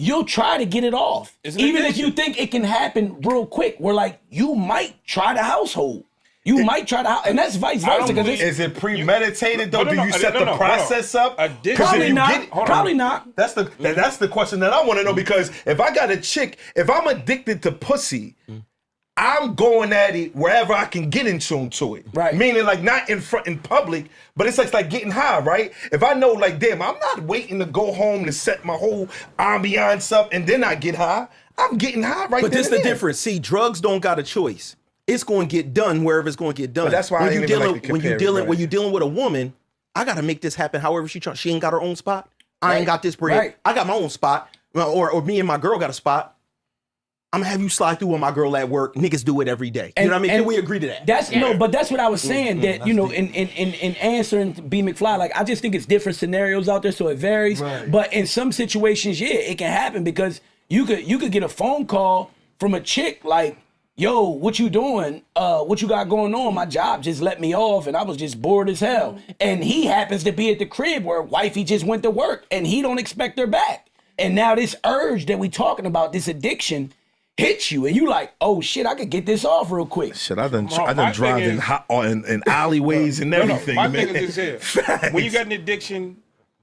you'll try to get it off. Even if you think it can happen real quick, where, like, you might try the household. You might try to, and that's vice versa. Is it premeditated though? Do you set the process up? Probably not. Probably not. That's the question that I want to know, because if I got a chick, if I'm addicted to pussy, I'm going at it wherever I can get into it. Right. Meaning, like, not in public, but it's like getting high, right? If I know, like, damn, I'm not waiting to go home to set my whole ambiance up and then I get high. I'm getting high right there. But this is the difference. See, drugs don't got a choice. It's going to get done wherever it's going to get done. But that's why when you're dealing with a woman, I got to make this happen however she tries. She ain't got her own spot. I ain't got this bread. Right. I got my own spot. Or me and my girl got a spot. I'm gonna have you slide through with my girl at work. Niggas do it every day. You know what I mean? Can we agree to that? But that's what I was saying. That, you know, in answering to B McFly, like, I just think it's different scenarios out there, so it varies. Right. But in some situations, yeah, it can happen, because you could get a phone call from a chick like, yo, what you doing? What you got going on? My job just let me off and I was just bored as hell. And he happens to be at the crib where wifey just went to work and he don't expect her back. And now this urge that we talking about, this addiction, hits you and you like, oh shit, I could get this off real quick. Shit, I done drive in alleyways and everything. My thing is this here. When you got an addiction,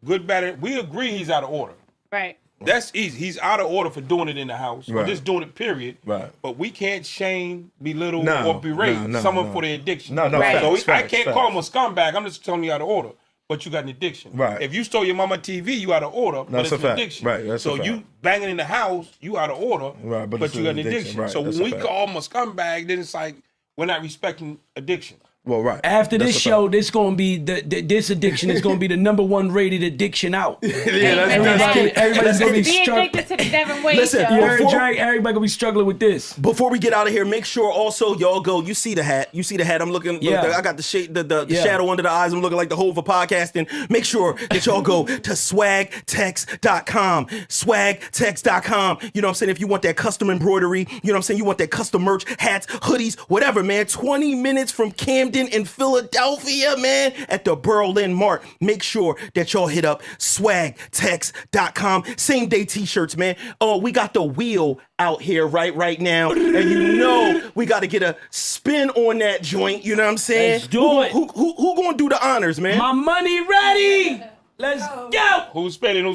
good, bad, we agree he's out of order. Right. That's easy. He's out of order for doing it in the house, or just doing it, period. Right. But we can't shame, belittle, or berate someone for their addiction. No. Right. So I can't call him a scumbag. I'm just telling you out of order. But you got an addiction. Right. If you stole your mama TV, you out of order. But That's it's a an fact. addiction. Right. That's so a fact. you banging in the house, you out of order. Right. But you got an addiction. Right. So That's when a we fact. call him a scumbag, then it's like we're not respecting addiction. Well, right. After this show, this gonna be this addiction is gonna be the #1 rated addiction out. Everybody's gonna be addicted to the Devin Wade Listen, show. Everybody gonna be struggling with this. Before we get out of here, make sure also y'all go. You see the hat. I'm looking. Yeah. I got the shade, the shadow under the eyes. I'm looking like the whole for podcasting. Make sure that y'all go to swagtex.com. Swagtex.com. You know what I'm saying? If you want that custom embroidery, you know what I'm saying? You want that custom merch, hats, hoodies, whatever, man. 20 minutes from Camden in Philadelphia, man, at the Berlin Mart. Make sure that y'all hit up swagtex.com. Same day t-shirts, man. Oh, we got the wheel out here right now. And you know we got to get a spin on that joint. You know what I'm saying? Let's do it. Who gonna do the honors, man? My money ready. Let's go. Who's spinning?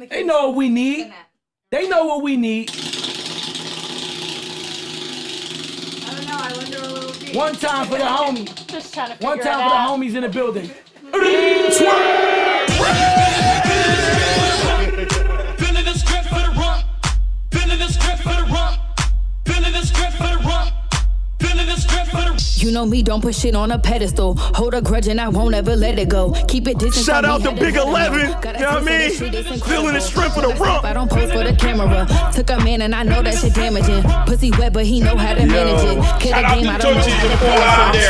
They know what we need. They know what we need. I wonder a little deep. One time for the homies. Just trying to figure One it time for out. the homies in the building. Feeling the script for the rump. Feeling the script for the rump. Feeling the script for the rump. Feeling the script for the. You know know me, don't put shit on a pedestal. Hold a grudge and I won't ever let it go. Keep it distant. Shout out to Big 11. You know what I mean? Feeling the strength of the rump. I don't post for the camera. Took a man and I know that shit damaging. Pussy wet, but he know how to manage it. Kid a game, I don't know how to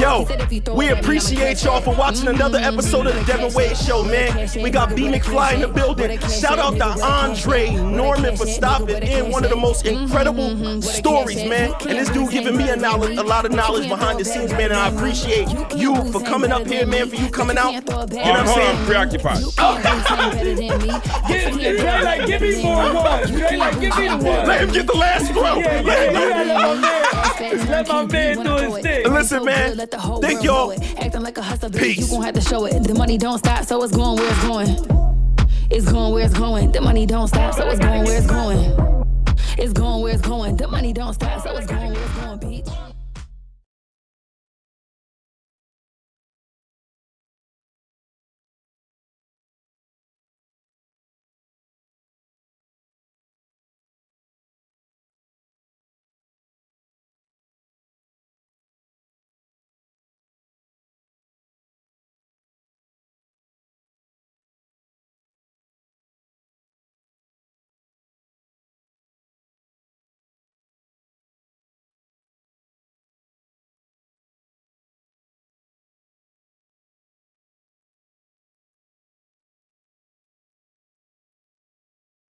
Yo, we appreciate y'all for watching another episode of the Devin Wade Show, man. We got B McFly in the building. Shout out to Andre Norman for stopping in. One of the most incredible stories, man. And this dude giving me a lot of knowledge behind the scenes, man. And I appreciate you for coming up here, man, for you coming out. You know what I'm saying? I'm preoccupied. Give me more one. Give me the one. Let him get the last throw. Let my man do his thing. Listen, man. Thank y'all. Peace. You gon' have to show it. The money don't stop, so it's going where it's going. It's going where it's going. The money don't stop, so it's going where it's going. It's going where it's going. The money don't stop, so it's going where it's going, bitch.